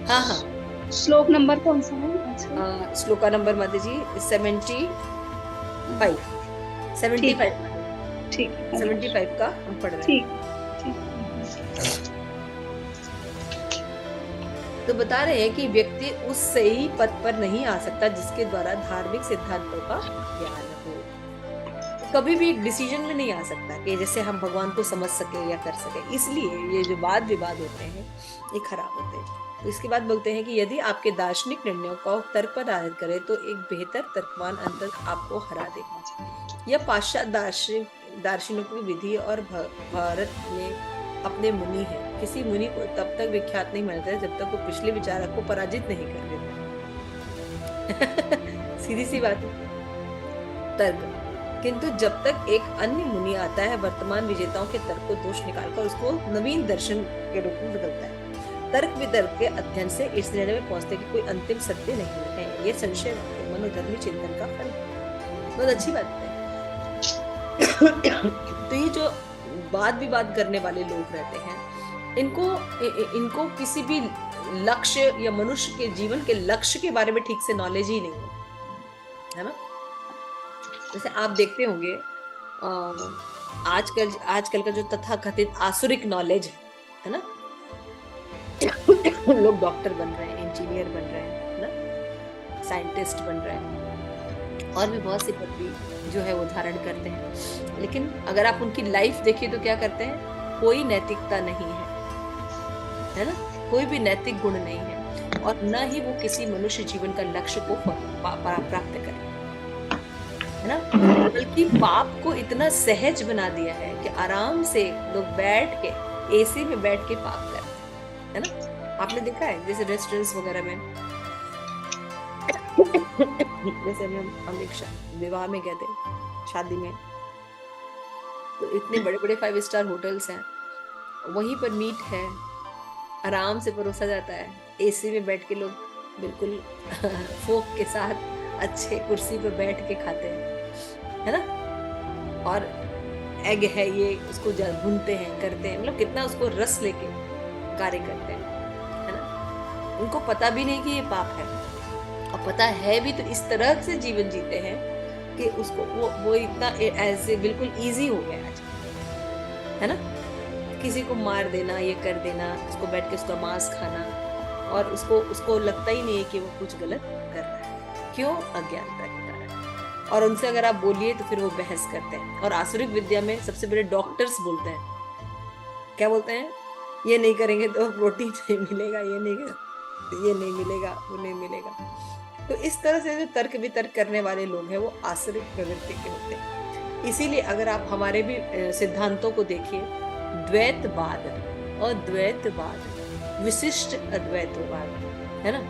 हाँ हाँ, श्लोक नंबर कौन सा है? श्लोका नंबर माता जी 75 ठीक है, 75 का हम पढ़ रहे हैं। ठीक। तो बता रहे हैं कि व्यक्ति उस सही पद पर नहीं आ सकता जिसके द्वारा धार्मिक सिद्धांतों का ज्ञान हो। कभी भी एक डिसीजन में नहीं आ सकता कि जैसे हम भगवान को समझ सके या कर सके। इसलिए ये जो वाद विवाद होते हैं ये खराब होते हैं। तो इसके बाद बोलते हैं कि यदि आपके दार्शनिक निर्णयों को तर्क पर आधारित करें तो एक बेहतर तर्कवान अंतर आपको हरा देगा। यह पाश्चात्य दार्शनिकों की विधि और भारत में अपने मुनि है। किसी मुनि को तब तक विख्यात नहीं मिलता है जब तक वो पिछले विचारक को पराजित नहीं कर देता। सीधी सी बात है, तर्क। किंतु जब तक एक अन्य मुनि आता है वर्तमान विजेताओं के तर्क को दोष निकालकर उसको नवीन दर्शन के रूप में बदलता है। तर्क वितर्क के अध्ययन से इस निर्णय में पहुंचते कि कोई अंतिम सत्य नहीं है। ये संशय मनोधर्मी चिंतन का फल है। बहुत अच्छी बात है। तो ये जो वाद विवाद करने वाले लोग रहते हैं, इनको किसी भी लक्ष्य या मनुष्य के जीवन के लक्ष्य के बारे में ठीक से नॉलेज ही नहीं है ना। जैसे आप देखते होंगे आजकल का जो तथाकथित आसुरिक नॉलेज है ना, लोग डॉक्टर बन रहे हैं, इंजीनियर बन रहे हैं ना, साइंटिस्ट बन रहे हैं और भी बहुत सी पदवी जो है वो धारण करते हैं। लेकिन अगर आप उनकी लाइफ देखिए तो क्या करते हैं, कोई नैतिकता नहीं है ना, कोई भी नैतिक गुण नहीं है और न ही वो किसी मनुष्य जीवन का लक्ष्य को प्राप्त करे, है ना। बल्कि पाप को इतना सहज बना दिया है कि आराम से लोग बैठ के एसी में बैठ के पाप करते हैं, है ना। आपने देखा है जैसे रेस्टोरेंट्स वगैरह में, जैसे हम एक विवाह में गए थे, शादी में, तो इतने बड़े बड़े 5 स्टार होटल्स हैं, वहीं पर मीट है, आराम से परोसा जाता है, एसी में बैठ के लोग बिल्कुल फोक के साथ अच्छे कुर्सी पर बैठ के खाते हैं, है ना। और एग है ये, उसको भूनते हैं, करते हैं, मतलब कितना उसको रस लेके कार्य करते हैं, है ना। उनको पता भी नहीं कि ये पाप है, और पता है भी तो इस तरह से जीवन जीते हैं कि उसको वो इतना ऐसे बिल्कुल इजी हो गया आज, है ना। किसी को मार देना, ये कर देना, उसको बैठ के उसका मांस खाना, और उसको लगता ही नहीं है कि वो कुछ गलत कर रहा है। क्यों? अज्ञानता के कारण। और उनसे अगर आप बोलिए तो फिर वो बहस करते हैं। और आसुरिक विद्या में सबसे बड़े डॉक्टर्स बोलते हैं, क्या बोलते हैं, ये नहीं करेंगे तो प्रोटीन नहीं मिलेगा, ये नहीं मिलेगा, वो नहीं मिलेगा। तो इस तरह से जो तर्क वितर्क करने वाले लोग हैं वो आसुरिक प्रवृत्ति के होते हैं। इसीलिए अगर आप हमारे भी सिद्धांतों को देखिए, द्वैतवाद, अद्वैतवाद, विशिष्ट अद्वैतवाद, है ना,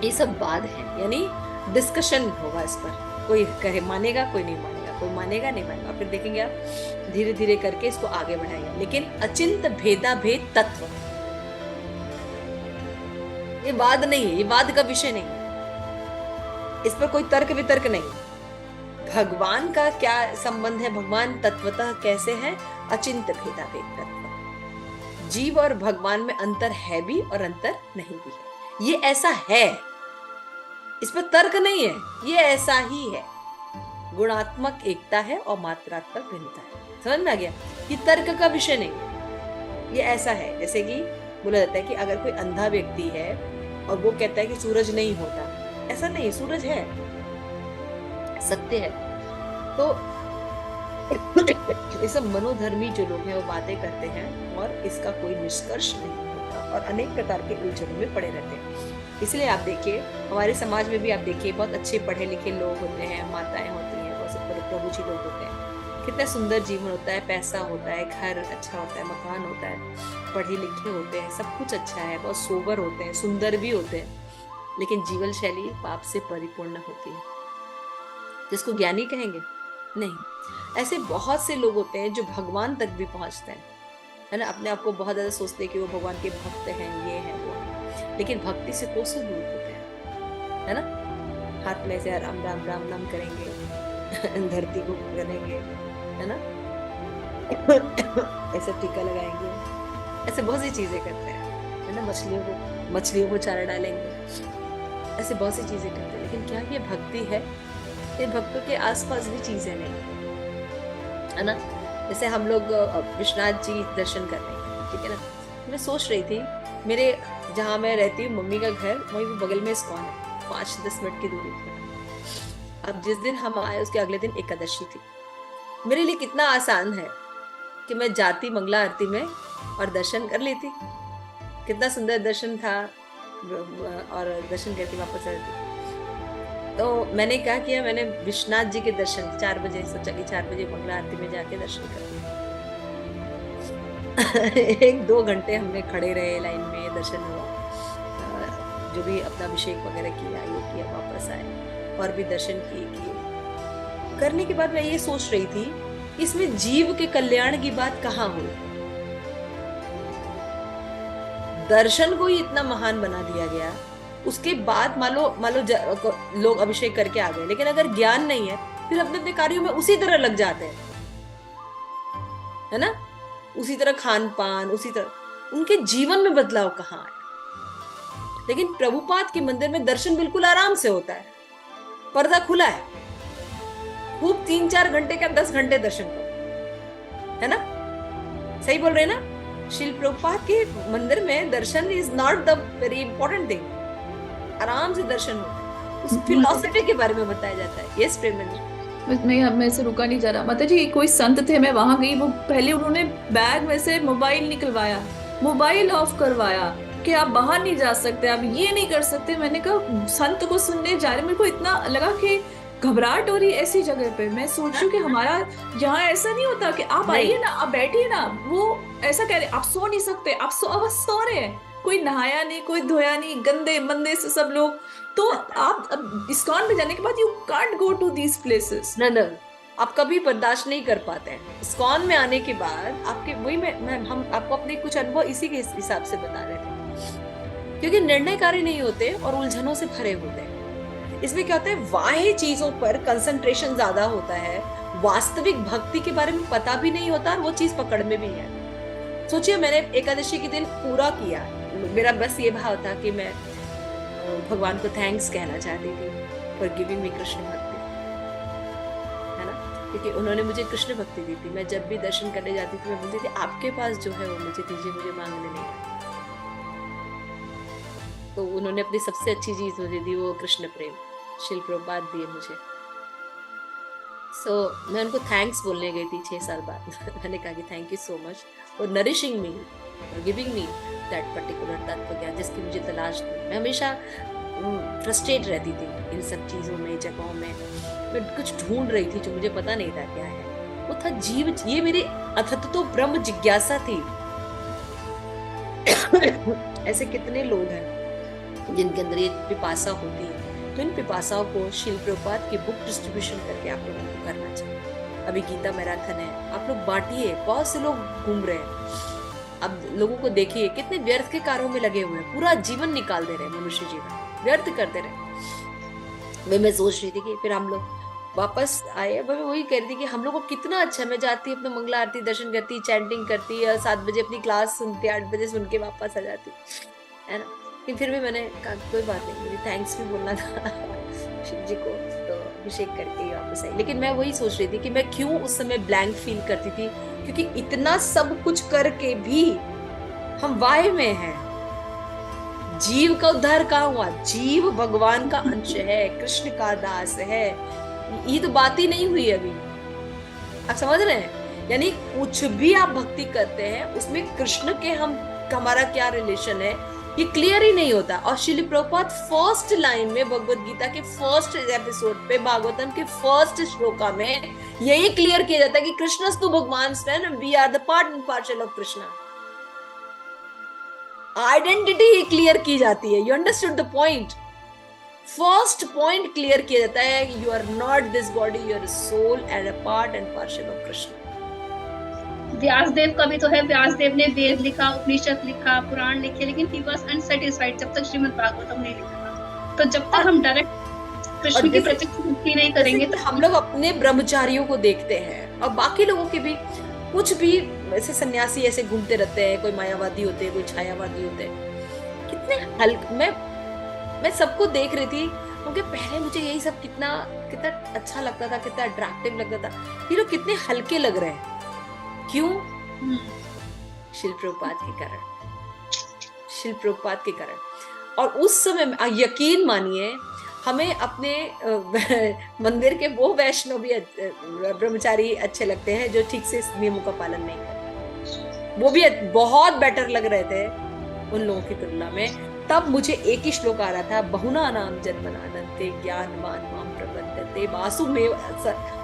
ये सब वाद है, यानी डिस्कशन होगा इस पर। कोई कहे मानेगा, कोई नहीं मानेगा, कोई मानेगा नहीं मानेगा, फिर देखेंगे आप धीरे धीरे करके इसको आगे बढ़ाएंगे। लेकिन अचिंत भेदाभेद तत्व, ये वाद नहीं है, ये वाद का विषय नहीं है, इस पर कोई तर्क वितर्क नहीं। भगवान का क्या संबंध है, भगवान तत्वतः कैसे है, अचिंत भेदाभेद तत्व। जीव और भगवान में अंतर है भी और अंतर नहीं भी है, ये ऐसा है, इस पर तर्क नहीं है, ये ऐसा ही है। गुणात्मक एकता है और मात्रात्मक भिन्नता है। समझ में आ गया? ये तर्क का विषय नहीं है, ये ऐसा है। जैसे कि बोला जाता है कि अगर कोई अंधा व्यक्ति है और वो कहता है कि सूरज नहीं होता, ऐसा नहीं, सूरज है, सत्य है। तो ये सब मनोधर्मी जो लोग हैं वो बातें करते हैं और इसका कोई निष्कर्ष नहीं होता और अनेक प्रकार के उलझनों में पड़े रहते हैं। इसलिए आप देखिए हमारे समाज में भी आप देखिए बहुत अच्छे पढ़े लिखे लोग होते हैं, माताएं होती हैं, बहुत से प्रभु जी लोग होते हैं, कितना सुंदर जीवन होता है, पैसा होता है, घर अच्छा होता है, मकान होता है, पढ़े लिखे होते हैं, सब कुछ अच्छा है, बहुत सोबर होते हैं, सुंदर भी होते हैं, लेकिन जीवन शैली पाप से परिपूर्ण होती है। जिसको ज्ञानी कहेंगे? नहीं। ऐसे बहुत से लोग होते हैं जो भगवान तक भी पहुंचते हैं, है ना, अपने आप को बहुत ज्यादा सोचते हैं कि वो भगवान के भक्त हैं, ये है वो है, लेकिन भक्ति से कोसों दूर होते हैं, है ना। हाथ में से राम राम राम नाम करेंगे, धरती को करेंगे, है ना, ऐसे टीका लगाएंगे, ऐसे बहुत सी चीजें करते हैं, है ना, मछलियों को चारा डालेंगे, ऐसे बहुत सी चीजें करते हैं। लेकिन क्या ये भक्ति है? ये भक्तों के आसपास भी चीजें नहीं, है ना। जैसे हम लोग विश्वनाथ जी दर्शन कर रहे हैं, ठीक है ना। मैं सोच रही थी, मेरे जहाँ मैं रहती हूँ मम्मी का घर वहीं पे बगल में इस्कॉन है, 5-10 मिनट की दूरी पर। अब जिस दिन हम आए उसके अगले दिन एकादशी थी। मेरे लिए कितना आसान है कि मैं जाती मंगला आरती में और दर्शन कर लेती, कितना सुंदर दर्शन था, और दर्शन करके वापस आती। तो मैंने क्या किया, मैंने विश्वनाथ जी के दर्शन 4 बजे सोचा कि 4 बजे मंगला आरती में जाके दर्शन कर 1-2 घंटे हमने खड़े रहे लाइन में, दर्शन हुआ, जो भी अपना अभिषेक वगैरह किया, ये किया, वापस आए और भी दर्शन किए। करने के बाद मैं ये सोच रही थी, इसमें जीव के कल्याण की बात कहाँ हुई? दर्शन को ही इतना महान बना दिया गया, उसके बाद मान लो लोग अभिषेक करके आ गए, लेकिन अगर ज्ञान नहीं है फिर अपने अपने कार्यों में उसी तरह लग जाते हैं, है ना, उसी तरह खान पान, उसी तरह। उनके जीवन में बदलाव कहाँ आया? लेकिन प्रभुपाद के मंदिर में दर्शन बिल्कुल आराम से होता है, पर्दा खुला है, खूब 3-4 घंटे का 10 घंटे दर्शन करो, है ना, सही बोल रहे हैं ना। श्रील प्रभुपाद के मंदिर में दर्शन is not the very important thing, आराम से दर्शन होता है, उस फिलॉसफी के बारे में बताया जाता है। यस प्रेमेंद्र, मैं से रुका नहीं जा रहा। माता जी कोई संत थे, मैं वहां गई, वो पहले उन्होंने बैग में से मोबाइल निकलवाया, मोबाइल ऑफ करवाया कि आप बाहर नहीं जा सकते, आप ये नहीं कर सकते। मैंने कहा संत को सुनने जा रहे, मेरे को इतना लगा कि घबराहट हो रही ऐसी जगह पे। मैं सोचूं कि हमारा यहाँ ऐसा नहीं होता कि आप आइए ना, आप बैठिए ना, वो ऐसा कह रहे आप सो नहीं सकते, आप सो रहे हैं, कोई नहाया नहीं, कोई धोया नहीं, गंदे मंदे से सब लोग। तो आप इस्कॉन में जाने के बाद you can't go to these places. न आप कभी बर्दाश्त नहीं कर पाते हैं। इस्कॉन में आने के बाद आपके वही हम आपको अपने कुछ अनुभव इसी के हिसाब से बता रहे थे, क्योंकि निर्णयकारी नहीं होते और उलझनों से भरे होते हैं। इसमें क्या होता है, बाह्य चीजों पर कंसंट्रेशन ज्यादा होता है, वास्तविक भक्ति के बारे में पता भी नहीं होता और वो चीज पकड़ में भी है। सोचिए मैंने एकादशी के दिन पूरा किया, मेरा बस ये भाव था कि मैं भगवान को थैंक्स कहना चाहती थी फॉर गिविंग मी कृष्ण भक्ति, है ना, क्योंकि उन्होंने मुझे कृष्ण भक्ति दी थी। मैं जब भी दर्शन करने जाती थी मैं बोलती थी आपके पास जो है वो मुझे दीजिए, मुझे मांगने नहीं आता। तो उन्होंने अपनी सबसे अच्छी चीज मुझे दी, वो कृष्ण प्रेम श्रील प्रभुपाद दिए मुझे। मैं उनको थैंक्स बोलने गई थी 6 साल बाद। मैंने कहा कि thank you so much for nourishing me, for giving me that particular तत्व ज्ञान जिसकी मुझे तलाश थी। मैं हमेशा फ्रस्ट्रेट रहती थी इन सब चीजों में, जगहों में मैं कुछ ढूंढ रही थी जो मुझे पता नहीं था क्या है। वो था जीव, ये मेरी अथतो ब्रह्म जिज्ञासा थी। ऐसे कितने लोग हैं जिनके अंदर ये पिपासा होती है, तो इन पिपासाओं को श्रील प्रभुपाद की बुक डिस्ट्रीब्यूशन करके आप लोगों को करना चाहिए। अभी गीता मैराथन है, आप लोग बांटिए, बहुत से लोग घूम रहे हैं। अब लोगों को देखिए कितने व्यर्थ के कार्यों में लगे हुए हैं, पूरा जीवन निकाल दे रहे हैं, मनुष्य जीवन व्यर्थ करते रहे। मैं सोच रही थी कि फिर हम लोग वापस आए, मैं वही कह रही थी कि हम लोग को कितना अच्छा, मैं जाती अपना मंगला आरती दर्शन करती, चैंटिंग करती, 7 बजे अपनी क्लास सुनती, 8 बजे सुन के वापस आ जाती, है ना। फिर भी मैंने कहा कोई बात नहीं, मुझे थैंक्स भी बोलना था शिव जी को, तो अभिषेक करके ही वापस आई। लेकिन मैं वही सोच रही थी कि मैं क्यों उस समय ब्लैंक फील करती थी, क्योंकि इतना सब कुछ करके भी हम वाय में हैं। जीव का उद्धार कहाँ हुआ? जीव भगवान का अंश है, कृष्ण का दास है, ये तो बात ही नहीं हुई अभी। आप समझ रहे हैं? यानी कुछ भी आप भक्ति करते हैं उसमें कृष्ण के हमारा क्या रिलेशन है ये क्लियर ही नहीं होता। और श्रील प्रभुपाद फर्स्ट लाइन में भगवत गीता के फर्स्ट एपिसोड पे भागवतम के फर्स्ट श्लोका में यही क्लियर किया जाता है कि कृष्णस्तु भगवान स्वयं, we are the part and parcel of Krishna. Identity ही क्लियर की जाती है। You understood the point? First point clear किया जाता है, you are not this body, you are a soul and a part and parcel of Krishna. Vyasadeva का भी तो है, व्यासदेव ने वेद लिखा, उपनिषद लिखा, पुराण लिखे, लेकिन he was unsatisfied जब तक श्रीमद् भागवतम नहीं लिखा। तो जब तक हम डायरेक्ट कृष्ण की प्रत्यक्ष भक्ति नहीं करेंगे तो हम लोग अपने ब्रह्मचारियों को देखते हैं और बाकी लोगों के भी कुछ भी ऐसे सन्यासी ऐसे घूमते रहते हैं, कोई मायावादी होते हैं, कोई छायावादी होते हैं, कितने हल्के। मैं सबको देख रही थी क्योंकि पहले मुझे यही सब कितना कितना अच्छा लगता था, कितना अट्रैक्टिव लगता था। ये लोग कितने हल्के लग रहे हैं, क्यों? शिल प्रभुपाद के कारण, शिल प्रभुपाद के कारण। और उस समय यकीन मानिए हमें अपने मंदिर के वो वैष्णव भी ब्रह्मचारी अच्छे लगते हैं जो ठीक से इस नियमों का पालन नहीं करते, वो भी बहुत बेटर लग रहे थे उन लोगों की तुलना में। तब मुझे एक ही श्लोक आ रहा था, बहुना नाम जन्मनादन्ते ज्ञानवान माम प्रपद्यते वासुमेव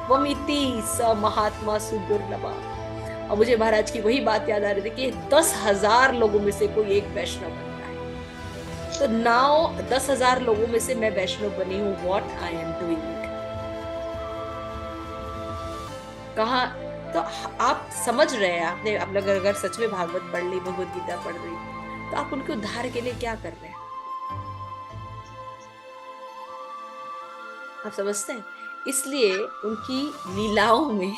वमिति स महात्मा सुदुर्लभा। और मुझे महाराज की वही बात याद आ रही थी कि 10,000 लोगों में से कोई एक वैष्णव बनता है। तो नाउ 10,000 लोगों में से मैं वैष्णव बनी हूँ। व्हाट आई एम डूइंग, कहाँ? तो आप समझ रहे हैं, आपने आप लोग अगर सच में भागवत पढ़ ली, भगवत गीता पढ़ रही, तो आप उनके उद्धार के लिए क्या कर रहे हैं? आप समझते हैं? इसलिए उनकी लीलाओं में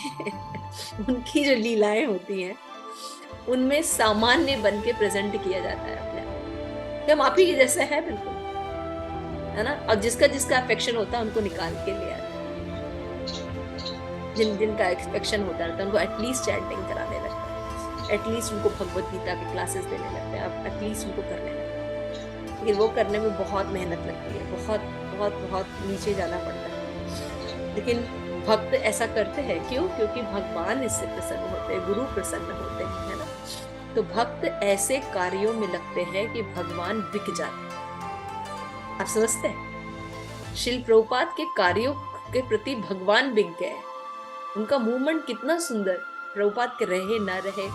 उनकी जो लीलाएं होती हैं उनमें सामान्य बन के प्रेजेंट किया जाता है अपने आप। हम आप ही के जैसे हैं बिल्कुल, है ना? और जिसका जिसका अफेक्शन होता है उनको निकाल के ले आते हैं। जिनका एक्सपेक्शन होता है उनको एटलीस्ट चैंटिंग कराने लगता है, एटलीस्ट उनको भगवत गीता के क्लासेस देने लगते हैं, अब एटलीस्ट उनको करने लगते हैं। लेकिन वो करने में बहुत मेहनत लगती है, बहुत बहुत बहुत नीचे जाना पड़ता है। लेकिन भक्त ऐसा करते हैं क्यों? क्योंकि भगवान इससे प्रसन्न होते हैं, गुरु प्रसन्न होते हैं, है ना? तो भक्त ऐसे कार्यों में लगते हैं कि भगवान बिक जाते हैं। आप समझते हैं? श्रील प्रभुपाद के कार्यों के प्रति भगवान बिक गए। उनका मूवमेंट कितना सुंदर, प्रभुपाद के रहे ना रहे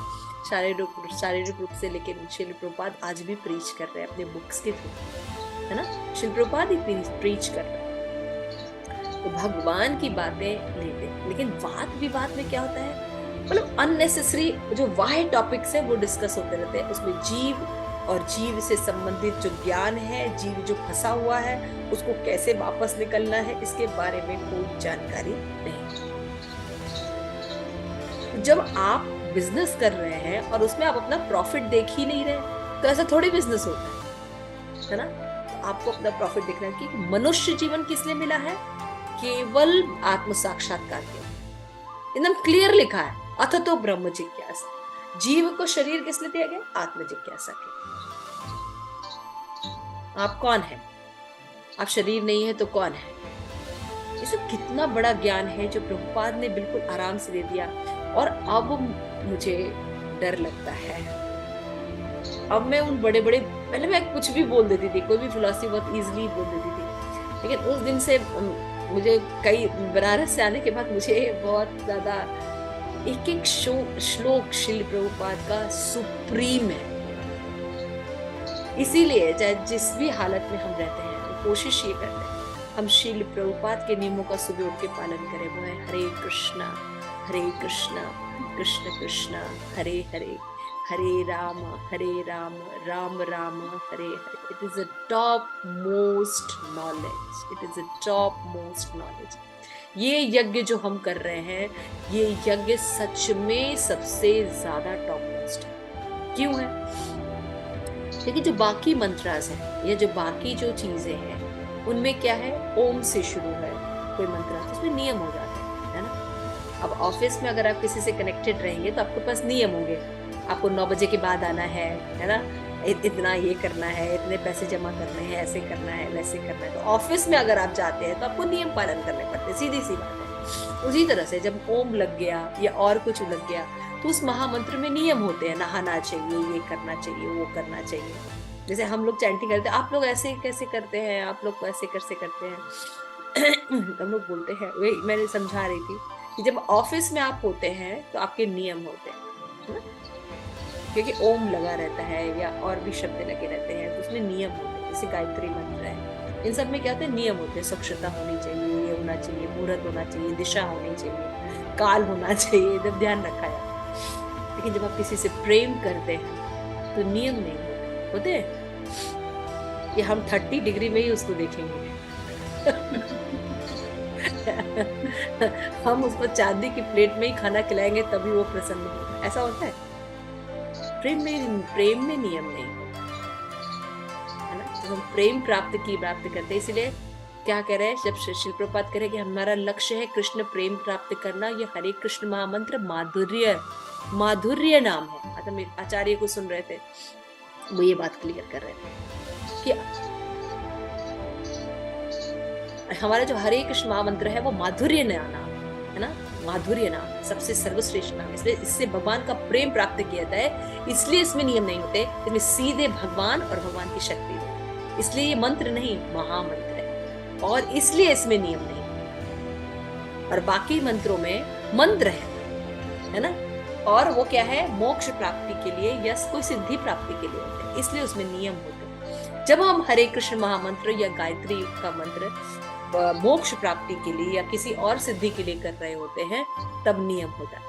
शारीरिक रूप से, लेकिन श्रील प्रभुपाद आज भी प्रीच कर रहे हैं अपने बुक्स के थ्रू, है ना? श्रील प्रभुपाद ही प्रीच कर रहे हैं। तो भगवान की बातें लेते हैं, लेकिन वाद विवाद में क्या होता है, मतलब अननेसेसरी जो वाह्य टॉपिक्स है वो डिस्कस होते रहते हैं। उसमें जीव और जीव से संबंधित जो ज्ञान है, जीव जो फंसा हुआ है उसको कैसे वापस निकलना है, इसके बारे में कोई जानकारी नहीं। जब आप बिजनेस कर रहे हैं और उसमें आप अपना प्रॉफिट देख ही नहीं रहे, तो ऐसा थोड़ी बिजनेस होता है ना? तो आपको अपना प्रॉफिट देखना है कि मनुष्य जीवन किस लिए मिला है, केवल आत्म साक्षात्कार के लिए। एकदम क्लियर लिखा है, अथ तो ब्रह्म जिज्ञासा। जीव को शरीर किस लिए दिया गया? आत्म जिज्ञासा के लिए। आप कौन है? आप शरीर नहीं है तो कौन है? ये सब कितना बड़ा ज्ञान है जो प्रभुपाद ने बिल्कुल आराम से दे दिया। और अब मुझे डर लगता है, अब मैं उन बड़े बड़े, पहले मैं कुछ भी बोल देती थी, कोई भी फिलॉसफी बहुत इजीली बोल देती थी, लेकिन उस दिन से मुझे कई बनारस से आने के बाद मुझे बहुत ज्यादा एक एक श्लोक श्रील प्रभुपाद का सुप्रीम है। इसीलिए चाहे जिस भी हालत में हम रहते हैं, हम कोशिश ये करते हैं हम श्रील प्रभुपाद के नियमों का सुबह उठ के पालन करें। वो है Hare Krishna Krishna Krishna Hare Hare, Hare Ram Ram Ram Hare Hare. It is a topmost knowledge, it is a topmost knowledge. ये यज्ञ जो हम कर रहे हैं, ये यज्ञ सच में सबसे ज्यादा टॉप मोस्ट है। क्यों है? क्योंकि जो बाकी मंत्रास हैं या जो बाकी जो चीजें हैं उनमें क्या है, ओम से शुरू है कोई मंत्र, तो उसमें नियम हो जाते हैं, है ना? अब ऑफिस में अगर आप किसी से कनेक्टेड रहेंगे तो आपके पास नियम होंगे, आपको 9 बजे के बाद आना है ना? इतना ये करना है, इतने पैसे जमा करने हैं, ऐसे करना है, वैसे करना है। तो ऑफिस में अगर आप जाते हैं तो आपको नियम पालन करने पड़ते हैं, सीधी सी बात है। उसी तरह से जब ओम लग गया या और कुछ लग गया तो उस महामंत्र में नियम होते हैं, नहाना चाहिए, ये करना चाहिए, वो करना चाहिए। जैसे हम लोग चैंटिंग करते हैं, आप लोग ऐसे कैसे करते हैं, आप लोग ऐसे कैसे करते हैं हम लोग बोलते हैं, वही मैंने समझा रही थी कि जब ऑफिस में आप होते हैं तो आपके नियम होते हैं, क्योंकि ओम लगा रहता है या और भी शब्द लगे रहते हैं, तो उसमें नियम होते हैं। जैसे गायत्री मंत्र है, इन सब में क्या होते हैं, नियम होते हैं। स्वच्छता होनी चाहिए, ये होना चाहिए, मुहूर्त होना चाहिए, दिशा होनी चाहिए, काल होना चाहिए, जब ध्यान रखा जाए। लेकिन जब आप किसी से प्रेम करते हैं तो नियम नहीं होते हैं कि हम 30 डिग्री में ही उसको देखेंगे। हम उसको चांदी की प्लेट में ही खाना खिलाएंगे तभी वो प्रसन्न होगा, ऐसा होता है? प्रेम में नियम नहीं है ना। जब हम प्रेम प्राप्त करते हैं, इसीलिए क्या कह रहे हैं, जब शिल प्रपात कह रहे हैं कि हमारा लक्ष्य है कृष्ण प्रेम प्राप्त करना, ये हरे कृष्ण महामंत्र माधुर्य नाम है। मतलब आचार्य को सुन रहे थे, वो ये बात क्लियर कर रहे थे कि हमारा जो हरे कृष्ण महामंत्र है वो माधुर्य नाम है ना, माधुर्य नाम सबसे सर्वश्रेष्ठ नाम, इसलिए इससे भगवान का प्रेम प्राप्त किया जाता है। इसलिए इसमें नियम नहीं होते, इसमें सीधे भगवान और भगवान की शक्ति है। इसलिए ये मंत्र नहीं, महामंत्र है, और इसलिए इसमें नियम नहीं। और बाकी मंत्रों में मंत्र है ना, और वो क्या है, मोक्ष प्राप्ति के लिए या कोई सिद्धि प्राप्ति के लिए होते हैं, इसलिए उसमें नियम होते हैं। जब हम हरे कृष्ण महामंत्र या गायत्री का मंत्र मोक्ष प्राप्ति के लिए या किसी और सिद्धि के लिए कर रहे होते हैं, तब नियम होता है।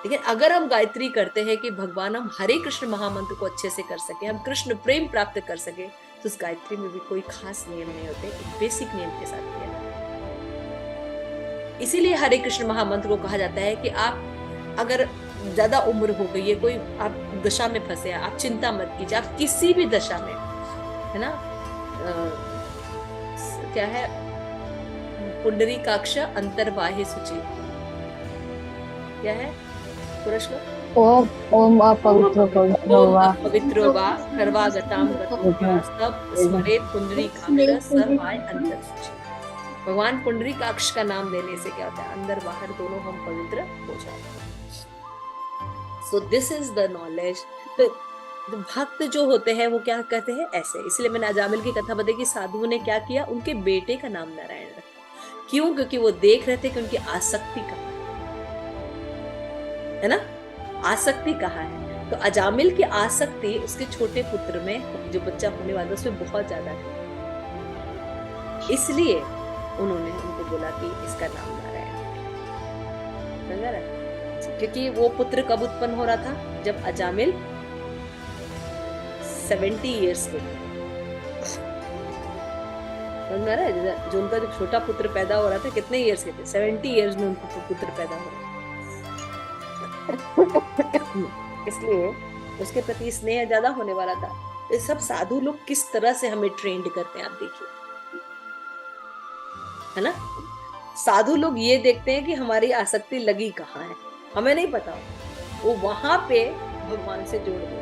लेकिन अगर हम गायत्री करते हैं कि भगवान हम हरे कृष्ण महामंत्र को अच्छे से कर सके, हम कृष्ण प्रेम प्राप्त कर सके, तो उस गायत्री में भी कोई खास नियम नहीं होते, एक बेसिक नियम के साथ किया जाता है। इसीलिए हरे कृष्ण महामंत्र को कहा जाता है कि आप अगर ज्यादा उम्र हो गई है, कोई आप दशा में फंसे हैं, आप चिंता मत कीजिए, आप किसी भी दशा में, है ना, क्या है, पुंडरीकाक्ष अंतर्बाह्य शुचि, क्या है पूरा श्लोक, ओम अपवित्रो वा सर्वागतां गतोऽपि सब स्मरेत् पुंडरीकाक्ष सर्वाय अंतर शुचि। भगवान पुंडरीकाक्ष का नाम लेने से क्या होता है, अंदर बाहर दोनों हम पवित्र हो जाते हैं। So this is the knowledge. भक्त जो होते हैं वो क्या कहते हैं ऐसे, इसलिए मैंने अजामिल की कथा बताई कि साधुओं ने क्या किया, उनके बेटे का नाम नारायण रखा। क्यों? क्योंकि वो देख रहे थे कि उनकी आसक्ति कहाँ है ना, आसक्ति कहाँ है। तो अजामिल की आसक्ति उसके छोटे पुत्र में, जो बच्चा होने वाला उसमें बहुत ज्यादा थी, इसलिए उन्होंने उनको बोला कि इसका नाम नारायण रखा। क्योंकि वो पुत्र कब उत्पन्न हो रहा था, जब अजामिल 70 इयर्स के समझ रहा है। जो उनका जो छोटा पुत्र पैदा हो रहा था कितने इयर्स के थे, 70 इयर्स में उनको पुत्र पैदा हो रहा था। इसलिए उसके प्रति स्नेह ज्यादा होने वाला था। ये सब साधु लोग किस तरह से हमें ट्रेंड करते हैं, आप देखिए, है ना। साधु लोग ये देखते हैं कि हमारी आसक्ति लगी कहाँ है, हमें नहीं पता, वो वहां पे भगवान से जोड़ दो,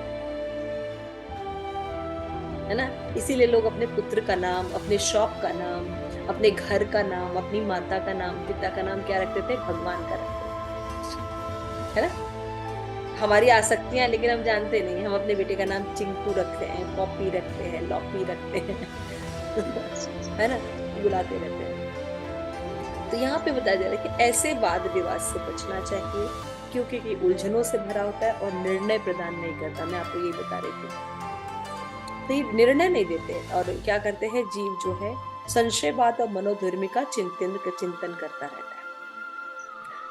है ना। इसीलिए लोग अपने पुत्र का नाम, अपने शौक का नाम, अपने घर का नाम, अपनी माता का नाम, पिता का नाम क्या रखते थे, भगवान का रखते थे, है ना। हमारी आसक्तियां, लेकिन हम जानते नहीं, हम अपने बेटे का नाम चिंकू रखते हैं, पॉपी रखते हैं, लॉपी रखते हैं है ना, बुलाते रहते हैं। तो यहाँ पे बताया जा रहा है कि ऐसे वाद विवाद से बचना चाहिए, क्योंकि ये उलझनों से भरा होता है और निर्णय प्रदान नहीं करता। मैं आपको यही बता रही थी, तो ये निर्णय नहीं देते और क्या करते हैं, जीव जो है संशयवाद और मनोधर्मी का चिंतन करता रहता है।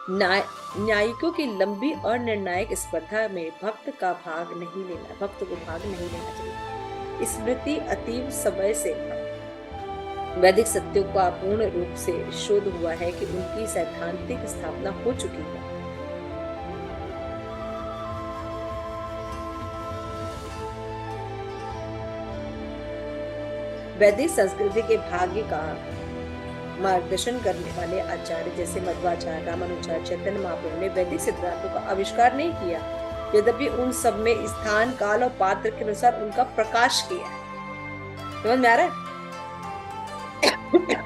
न्यायिकों की लंबी और निर्णायक स्पर्धा में भक्त को भाग नहीं लेना चाहिए। स्मृति अतीव समय से वैदिक सत्यों का पूर्ण रूप से शोध हुआ है कि उनकी सैद्धांतिक स्थापना हो चुकी है। वैदिक संस्कृति के भाग्य का मार्गदर्शन करने वाले आचार्य जैसे मध्वाचार्य, रामानुजाचार्य, चैतन्य महाप्रभु ने वैदिक सिद्धांतों का आविष्कार नहीं किया, यद्यपि उन सब में स्थान, काल और पात्र के अनुसार उनका प्रकाश किया है। समझ में आ रहा है?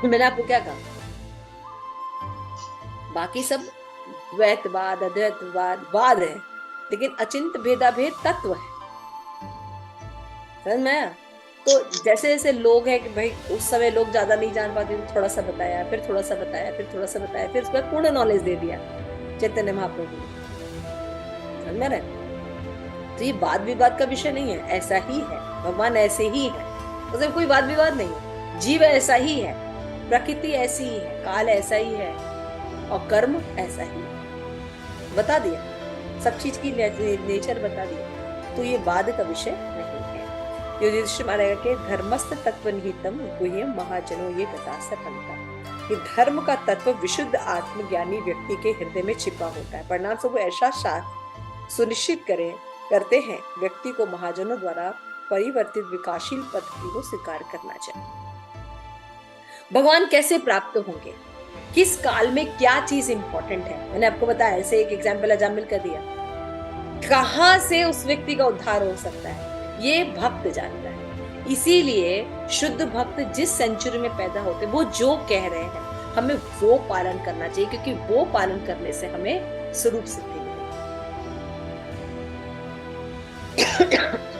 मैंने आपको क्या कहा, बाकी सब द्वैतवाद, अद्वैतवाद वाद है, लेकिन अचिंत भेदाभेद तत्व है। समझ में आया? तो जैसे जैसे लोग हैं कि भाई उस समय लोग ज्यादा नहीं जान पाते, तो थोड़ा सा बताया, फिर थोड़ा सा बताया, फिर थोड़ा सा बताया, फिर उसके बाद पूर्ण नॉलेज दे दिया चैतन्य महाप्रभु ने। समझ में आ रहा है? तो ये वाद विवाद का विषय नहीं है, ऐसा ही है, भगवान ऐसे ही है, उसमें कोई वाद विवाद नहीं है। जीव ऐसा ही है, प्रकृति ऐसी ही है, काल ऐसा ही है और कर्म ऐसा ही है, बता दिया। सब चीज की नेचर बता दी, तो ये वाद का विषय नहीं है। युधिष्ठिर मारेगा कि धर्मस्थ तत्व निहितम गुह्यम महाजनो ये कथा सफलता, कि धर्म का तत्व विशुद्ध आत्मज्ञानी व्यक्ति के हृदय में छिपा होता है। परिणाम स्वरूप ऐसा शास्त्र सुनिश्चित करते हैं व्यक्ति को महाजनों द्वारा परिवर्तित विकासशील पद्धति को स्वीकार करना चाहिए। भगवान कैसे प्राप्त होंगे, किस काल में क्या चीज इंपॉर्टेंट है, मैंने आपको बताया, ऐसे एक एग्जाम्पल अजामिल कर दिया। कहां से उस व्यक्ति का उद्धार हो सकता है ये भक्त जानता है। इसीलिए शुद्ध भक्त जिस सेंचुरी में पैदा होते वो जो कह रहे हैं हमें वो पालन करना चाहिए, क्योंकि वो पालन करने से हमें स्वरूप सिद्धि मिलेगी।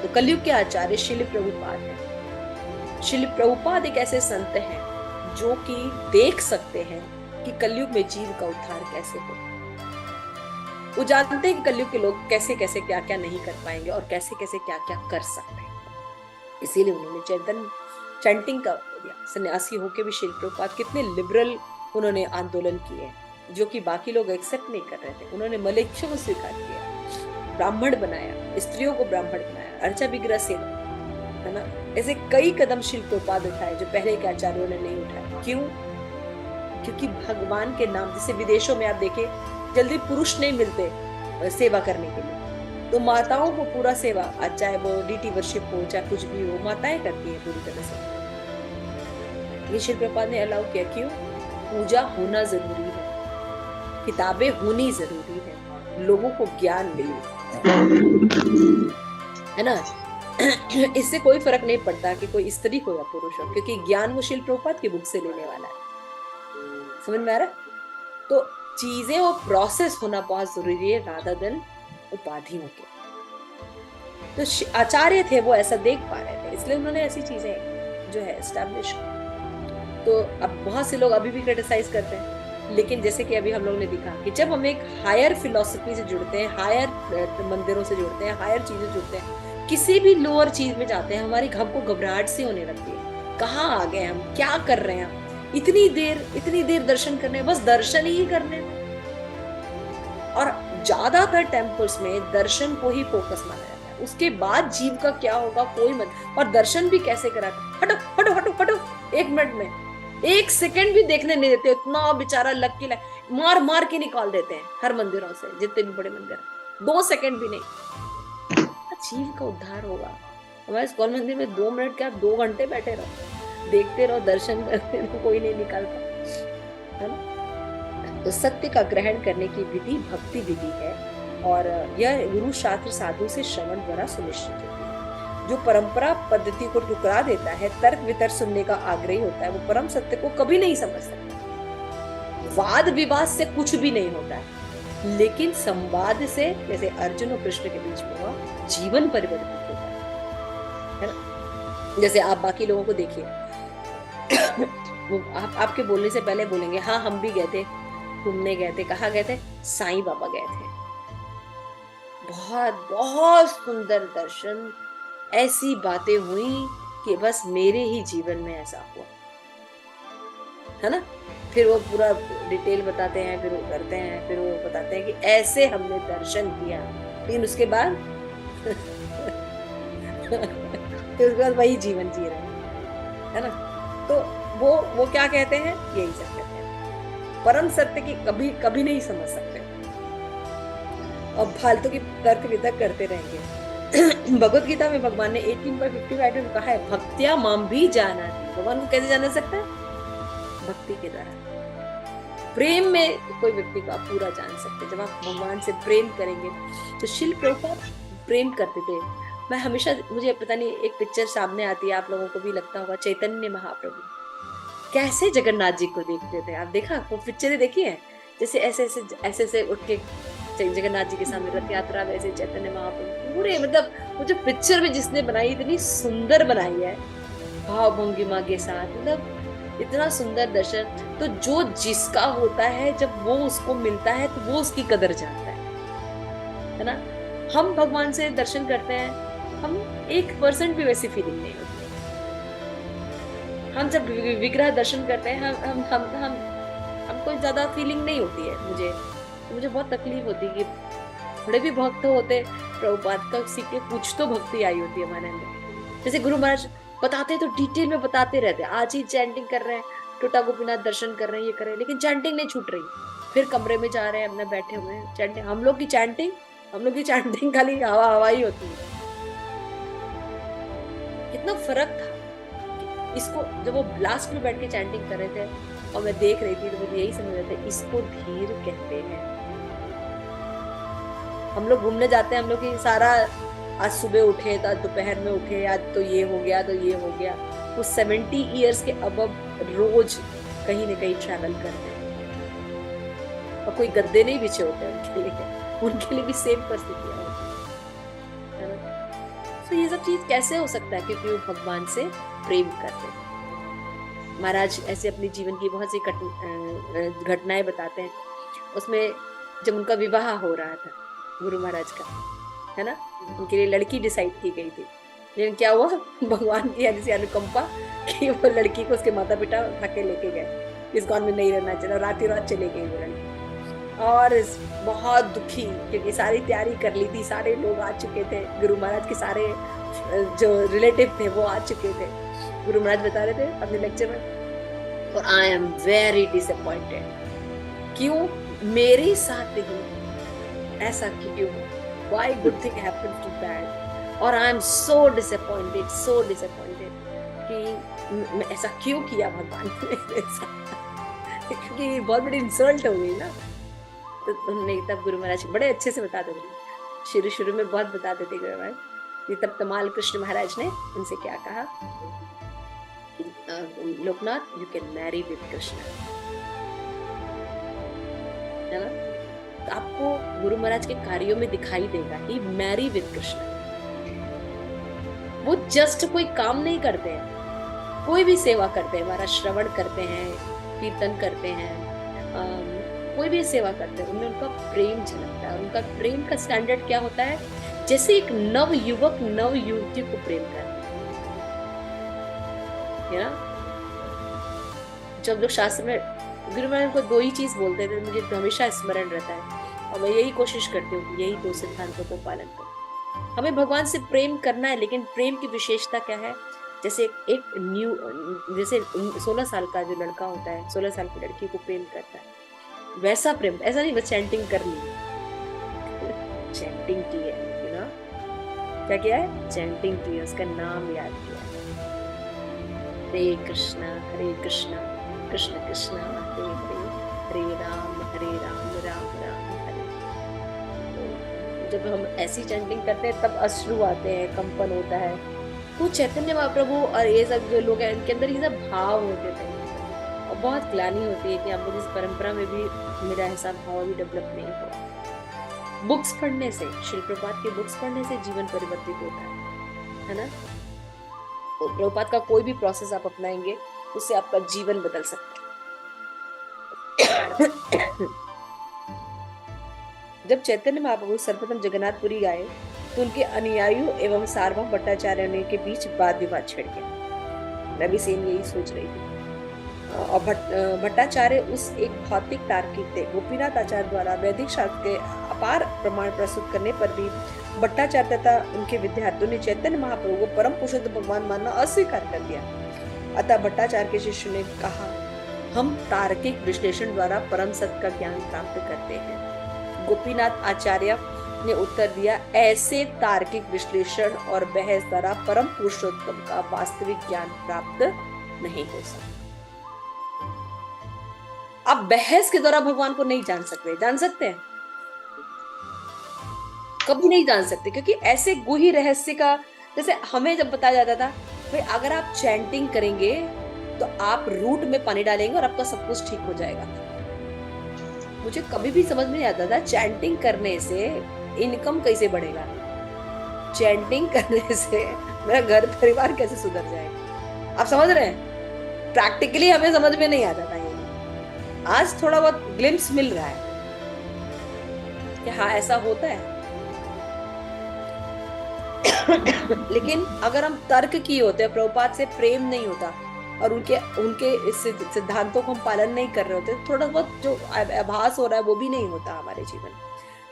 तो कलयुग के आचार्य श्रील प्रभुपाद हैं। श्रील प्रभुपाद एक ऐसे संत हैं जो कि देख सकते हैं कि कलयुग में जीव का उद्धार कैसे हो। वो जानते हैं कि कलयुग के लोग कैसे कैसे क्या क्या नहीं कर पाएंगे और कैसे कैसे क्या क्या कर सकते हैं। इसीलिए उन्होंने चैंटिंग का दिया। सन्यासी होके भी श्रील प्रभुपाद कितने लिबरल उन्होंने आंदोलन किए जो कि बाकी लोग एक्सेप्ट नहीं कर रहे थे। उन्होंने मलेच्छों को स्वीकार किया, ब्राह्मण बनाया, स्त्रियों को ब्राह्मण बनाया, अर्चा विग्रह सेवा, है ना। ऐसे कई कदम श्रील प्रभुपाद उठाए जो पहले के आचार्यों ने नहीं उठाए। क्यों? क्योंकि भगवान के नाम, जैसे विदेशों में आप देखें जल्दी पुरुष नहीं मिलते सेवा करने के लिए, तो माताओं को पूरा सेवा, आज चाहे वो डीटी वर्शिप हो चाहे कुछ भी हो, माताएं करती है पूरी तरह से। ये श्रील प्रभुपाद ने अलाउ किया। क्यों? पूजा होना जरूरी है, किताबें होनी जरूरी है, लोगों को ज्ञान मिले, है ना। इससे कोई फर्क नहीं पड़ता कि कोई स्त्री हो या पुरुष हो, क्योंकि ज्ञान वो श्रील प्रभुपाद की बुक से लेने वाला है। समझ में आ रहा? तो चीजें और प्रोसेस होना बहुत जरूरी है राधा देन उपाधियों के। तो आचार्य थे वो ऐसा देख पा रहे थे, इसलिए उन्होंने ऐसी चीजें जो है एस्टैब्लिश। तो अब बहुत से लोग अभी भी क्रिटिसाइज करते हैं, लेकिन जैसे कि अभी हम लोग ने दिखा कि जब हम एक हायर फिलॉसफी से जुड़ते हैं, हायर मंदिरों से जुड़ते हैं, हायर चीजें जुड़ते हैं, किसी भी लोअर चीज में जाते हैं, हमारी हमको घबराहट सी होने लगती है। कहाँ आ गए हम, क्या कर रहे हैं, इतनी देर दर्शन करने, बस दर्शन ही करने। और ज्यादातर टेम्पल्स में दर्शन को ही फोकस माना जाता है, उसके बाद जीव का क्या होगा कोई मत। और दर्शन भी कैसे कराते, हटो हटो हटो हटो, 1 मिनट में 1 सेकंड भी देखने नहीं देते। इतना बेचारा लग के मार मार के निकाल देते हैं हर मंदिरों से, जितने भी बड़े मंदिर, 2 सेकंड भी नहीं। जीव का उद्धार होगा। हमारे स्कॉल मंदिर में 2 मिनट क्या 2 घंटे बैठे रहो, देखते रहो, दर्शन करते रहो, कोई नहीं निकालता, है ना। तो सत्य का ग्रहण करने की विधि भक्ति विधि है, और यह गुरु शास्त्र साधु से श्रवण द्वारा सुनिश्चित होती है। जो परंपरा पद्धति को ठुकरा देता है, तर्क वितर्क सुनने का आग्रही होता है, वो परम सत्य को कभी नहीं समझ सकता। वाद विवाद से कुछ भी नहीं होता है, लेकिन संवाद से, जैसे अर्जुन और कृष्ण के बीच में हुआ, जीवन परिवर्तित होता है ना। जैसे आप बाकी लोगों को देखिए, वो आपके बोलने से पहले बोलेंगे हाँ हम भी गए थे, घूमने गए थे, कहाँ गए थे, साईं बाबा गए थे, बहुत बहुत सुंदर दर्शन, ऐसी बातें हुई कि बस मेरे ही जीवन में ऐसा हुआ, है ना। फिर वो पूरा डिटेल बताते हैं, फिर वो करते हैं, फिर वो बताते हैं कि ऐसे हमने दर्शन किया, लेकिन उसके बाद फिर उसके बाद वही जीवन जी रहे हैं, है ना। तो वो क्या कहते हैं, यही सब कहते हैं, परम सत्य की कभी कभी नहीं समझ सकते और फालतू की तर्क वितर्क करते रहेंगे। भगवत गीता में भगवान ने 18/55 में कहा है, भक्त्या माम भी जाना थी। भगवान को कैसे जाना सकता है? भक्ति के द्वारा। प्रेम में कोई व्यक्ति को आप पूरा जान सकते हैं, जब आप भगवान से प्रेम करेंगे। तो श्रील प्रभुपाद प्रेम करते थे। मैं हमेशा, मुझे पता नहीं, एक पिक्चर सामने आती है, आप लोगों को भी लगता होगा, चैतन्य महाप्रभु कैसे जगन्नाथ जी को देखते थे। आप देखा वो पिक्चरें देखी है, जैसे ऐसे उठ के जगन्नाथ जी के सामने रथ यात्रा, वैसे चैतन्य महाप्रभु पूरे, मतलब वो जो पिक्चर में जिसने बनाई, इतनी सुंदर बनाई है भाव भंगिमा के साथ, मतलब इतना सुंदर दर्शन। तो जो जिसका होता है, जब वो उसको मिलता है तो वो उसकी कदर जानता है ना। हम भगवान से दर्शन करते हैं, हम 1% भी वैसी फीलिंग नहीं होती। हम जब विग्रह दर्शन करते हैं, हमको ज्यादा फीलिंग नहीं होती है। मुझे बहुत तकलीफ होती है कि थोड़े भी भक्त होते प्रभुपाद का सीख के कुछ तो भक्ति आई होती है हमारे अंदर। जैसे गुरु महाराज बताते तो डिटेल में बताते रहते, आज ही चैंटिंग कर रहे हैं, टोटा गोपीनाथ दर्शन कर रहे हैं, ये कर रहे हैं, लेकिन चैंटिंग नहीं छूट रही। फिर कमरे में जा रहे हैं, अपने बैठे हुए हैं, चैंटिंग। हम लोग की चैंटिंग खाली हवा ही होती है। कितना फर्क था। इसको जब वो लास्ट में बैठ के चैंटिंग कर रहे थे और मैं देख रही थी, तो मुझे यही समझ रहे थे, इसको धीर कहते हैं। हम लोग घूमने जाते हैं, हम लोग की सारा आज सुबह उठे, आज दोपहर में उठे, आज तो ये हो गया, तो ये हो गया। वो 70 इयर्स के अबव रोज कहीं न कहीं ट्रैवल करते हैं और कोई गद्दे नहीं बिछे होते उनके लिए भी सेम परिस्थितियां होती है ना। तो ये सब चीज कैसे हो सकता है? क्योंकि वो भगवान से प्रेम करते हैं। महाराज ऐसे अपने जीवन की बहुत सी घटनाएं बताते हैं। उसमें जब उनका विवाह हो रहा था गुरु महाराज का, है ना, उनके लिए लड़की डिसाइड की गई थी, लेकिन क्या हुआ, भगवान की ऐसी अनुकंपा कि वो लड़की को उसके माता पिता उठा के लेके गए, इस गांव में नहीं रहना चाहिए, रात ही रात चले गई वो लड़की। और बहुत दुखी, क्योंकि सारी तैयारी कर ली थी, सारे लोग आ चुके थे, गुरु महाराज के सारे जो रिलेटिव थे वो आ चुके थे। गुरु महाराज बता रहे थे अपने लेक्चर में, और आई एम वेरी डिसअपॉइंटेड। क्यों मेरे साथ ही ऐसा क्यों? Why good thing happens to bad? और I am so disappointed कि ऐसा क्यों किया भगवान ने मेरे साथ? क्योंकि बहुत बड़ी इंसल्ट हो गई ना। तो उन्होंने तब गुरु महाराज बड़े अच्छे से बताते थे, शुरू में बहुत बताते थे गुरु महाराज। तब तमाल कृष्ण महाराज ने उनसे क्या कहा, Loknath you can marry with Krishna, है ना। तो आपको गुरु महाराज के कार्यों में दिखाई देगा ही मैरी विद कृष्ण। वो जस्ट कोई काम नहीं करते हैं, कोई भी सेवा करते हैं, हमारा श्रवण करते हैं, कीर्तन करते हैं, कोई भी सेवा करते हैं, उनमें उनका प्रेम झलकता है। उनका प्रेम का स्टैंडर्ड क्या होता है? जैसे एक नव युवक नव युवती को प्रेम करता है ना। जब लोग शास्त्र में गुरु महाराज को दो ही चीज बोलते थे, मुझे हमेशा स्मरण रहता है, और मैं यही कोशिश करती हूँ कि यही दो सिद्धांतों को पालन करूं। हमें भगवान से प्रेम करना है, लेकिन प्रेम की विशेषता क्या है? जैसे एक न्यू, जैसे 16 साल का जो लड़का होता है, 16 साल की लड़की को प्रेम करता है, वैसा प्रेम। ऐसा नहीं बस चैंटिंग कर ली, चैंटिंग की है, यू नो क्या किया है? चैंटिंग की है, उसका नाम याद किया। हरे कृष्णा कृष्ण कृष्ण हरे हरे, हरे राम राम राम हरे। तो जब हम ऐसी चैंटिंग करते हैं तब अश्रु आते हैं, कंपन होता है। तो चैतन्य महाप्रभु और ये सब जो लोग हैं, इनके अंदर ये सब भाव होते थे, और बहुत ग्लानि होती है कि हम लोग इस परंपरा में भी मेरा ऐसा भाव भी डेवलप नहीं हुआ। बुक्स पढ़ने से, श्री प्रभुपाद की बुक्स पढ़ने से जीवन परिवर्तित होता है ना। तो प्रभुपाद का कोई भी प्रोसेस आप अपनाएंगे, उससे आपका जीवन बदल सकता है। जब चैतन्य महाप्रभु सर्वप्रथम जगन्नाथपुरी आए, तो उनके अनुयायियों एवं सार्वभौम भट्टाचार्य के बीच वाद विवाद छिड़ गया। मैं भी सेम यही सोच रही थी। और भट्टाचार्य उस एक भौतिक तार्किक थे। गोपीनाथ आचार्य द्वारा वैदिक शास्त्र के अपार प्रमाण प्रस्तुत करने पर भी भट्टाचार्य तथा उनके विद्यार्थियों ने चैतन्य महाप्रभु को परम पुरुषोत्तम भगवान मानना अस्वीकार कर दिया। अतः भट्टाचार्य के शिष्य ने कहा, हम तार्किक विश्लेषण द्वारा परम सत्य का ज्ञान प्राप्त करते हैं। गोपीनाथ आचार्य ने उत्तर दिया, ऐसे तार्किक विश्लेषण और बहस द्वारा परम पुरुषोत्तम का वास्तविक ज्ञान प्राप्त नहीं हो सकता। आप बहस के द्वारा भगवान को नहीं जान सकते। जान सकते हैं? कभी नहीं जान सकते, क्योंकि ऐसे गुही रहस्य का, जैसे हमें जब बताया जाता था, भाई अगर आप चैंटिंग करेंगे तो आप रूट में पानी डालेंगे और आपका सब कुछ ठीक हो जाएगा। मुझे कभी भी समझ में नहीं आता था चैंटिंग करने से इनकम कैसे बढ़ेगा, चैंटिंग करने से मेरा घर परिवार कैसे सुधर जाएगा। आप समझ रहे हैं? प्रैक्टिकली हमें समझ में नहीं आता था ये। आज थोड़ा बहुत ग्लिम्स मिल रहा है कि हाँ ऐसा होता है। लेकिन अगर हम तर्क किए होते हैं, प्रभुपाद से प्रेम नहीं होता और उनके सिद्धांतों को हम पालन नहीं कर रहे होते, थोड़ा बहुत जो आभास हो रहा है वो भी नहीं होता हमारे जीवन।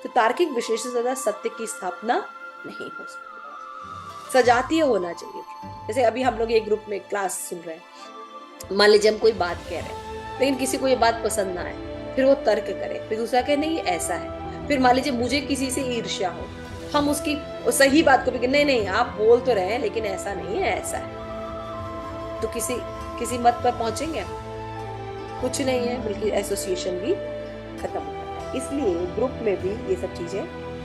तो तार्किक विशेष से ज्यादा सत्य की स्थापना नहीं हो सकती, सजातीय होना चाहिए। जैसे अभी हम लोग एक ग्रुप में क्लास सुन रहे हैं, मान लीजिए हम कोई बात कह रहे हैं लेकिन किसी को ये बात पसंद ना आए, फिर वो तर्क करे, फिर दूसरा कहे नहीं ऐसा है, फिर मान लीजिए मुझे किसी से ईर्ष्या हो, हम उसकी सही बात को भी नहीं नहीं आप बोल तो रहे हैं लेकिन ऐसा नहीं है ऐसा है, तो किसी मत पर पहुंचेंगे? कुछ नहीं है, बल्कि एसोसिएशन भी खत्म हो जाता है। इसलिए ग्रुप में भी ये सब चीजें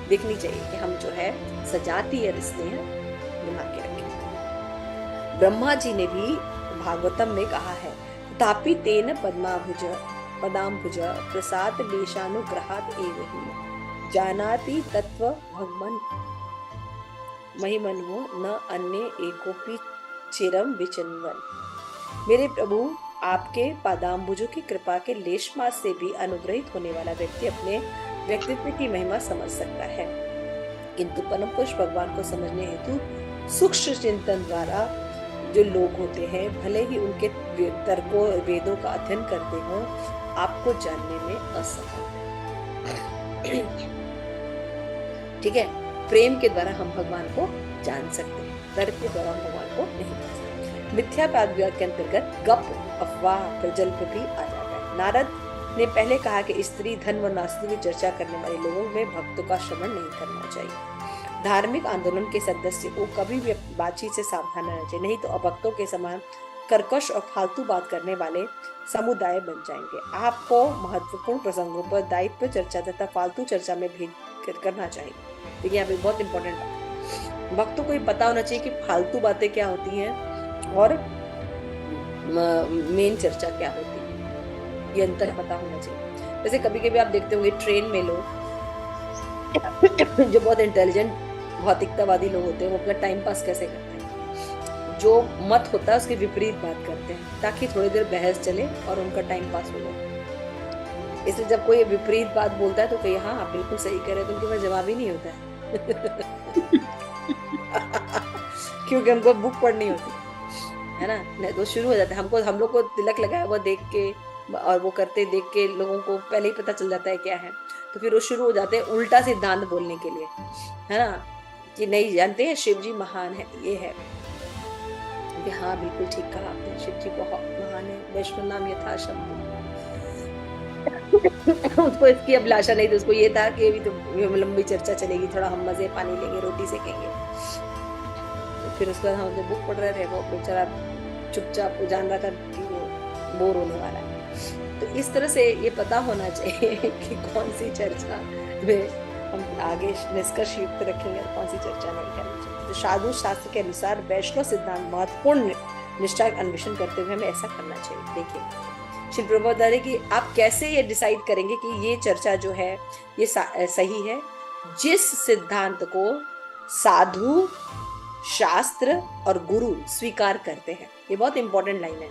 देखनी चाहिए कि हम जो है सजातीय रिश्ते हैं बना के रखें। ब्रह्मा जी ने भी भागवतम में कहा है, तापि तेन पदाम्बुज प्रसाद लेशानुग्रहात् एव हि जानाति तत्व भगवन महिमन्वो न अन्य एकोपि चिरम विचिन्वन। मेरे प्रभु आपके पादाम्बुजों की कृपा के लेश मात्र से भी अनुग्रहित होने वाला व्यक्ति अपने व्यक्तित्व की महिमा समझ सकता है, किंतु परम पुरुष भगवान को समझने हेतु सूक्ष्म चिंतन द्वारा जो लोग होते हैं, भले ही उनके तर्कों वेदों का अध्ययन करते हों, आपको जानने में असमर्थ है। ठीक है, प्रेम के द्वारा हम भगवान को जान सकते हैं, तर्क के द्वारा हम भगवान को नहीं जान सकते। मिथ्यावाद के अंतर्गत गप, अफवाह, प्रजल्प भी आ जाता है। नारद ने पहले कहा कि स्त्री, धन व नास्तिक की चर्चा करने वाले लोगों में भक्तों का श्रवण नहीं करना चाहिए। धार्मिक आंदोलन के सदस्य को कभी भी बातचीत से सावधान रहना चाहिए, नहीं तो अभक्तों के समान कर्कश और फालतू बात करने वाले समुदाय बन जाएंगे। आपको महत्वपूर्ण प्रसंगों पर दायित्व चर्चा तथा फालतू चर्चा में भेद करना चाहिए। देखिए यहाँ पे बहुत इंपॉर्टेंट बात है, भक्तों को ये पता होना चाहिए कि फालतू बातें क्या होती हैं और मेन चर्चा क्या होती है, ये अंतर पता होना चाहिए। जैसे कभी कभी आप देखते होंगे ट्रेन में लोग जो बहुत इंटेलिजेंट भौतिकतावादी लोग होते हैं, वो अपना टाइम पास कैसे करते हैं, जो मत होता है उसके विपरीत बात करते हैं ताकि थोड़ी देर बहस चले और उनका टाइम पास हो जाए। इसलिए जब कोई विपरीत बात बोलता है तो कहीं हाँ आप बिल्कुल सही कह रहे हैं, तो उनके पास जवाब ही नहीं होता है क्योंकि उनको बुक पढ़नी होती है ना, नहीं तो शुरू हो जाता है। हम लोग को तिलक लगाया हुआ देख के और वो करते देख के लोगों को पहले ही पता चल जाता है क्या है, तो फिर वो शुरू हो जाते हैं उल्टा सिद्धांत बोलने के लिए, है ना, कि नहीं जानते हैं शिव जी महान है, ये है। हाँ बिल्कुल ठीक कहा आपने, शिव जी बहुत महान है, वैष्णव नाम यथा शंभु। उसको इसकी अभिलाषा नहीं थी, उसको ये था कि अभी तो लंबी चर्चा चलेगी, थोड़ा हम मजे पानी लेंगे, रोटी सेकेंगे। तो फिर उसके बाद हम जब बुक पढ़ रहे थे, वो बेचारा चुपचाप वो जान रहा था कि वो बोर होने वाला है। तो इस तरह से ये पता होना चाहिए कि कौन सी चर्चा में हम आगे निष्कर्ष युक्त रखेंगे और कौन सी चर्चा नहीं करनी चाहिए। तो साधु शास्त्र के अनुसार वैष्णव सिद्धांत महत्वपूर्ण निष्ठा अन्वेषण करते हुए हमें ऐसा करना चाहिए। देखिए श्री प्रभुपाद बता रहे कि आप कैसे ये डिसाइड करेंगे कि ये चर्चा जो है ये सही है, जिस सिद्धांत को साधु, शास्त्र और गुरु स्वीकार करते हैं। ये बहुत इंपॉर्टेंट लाइन है।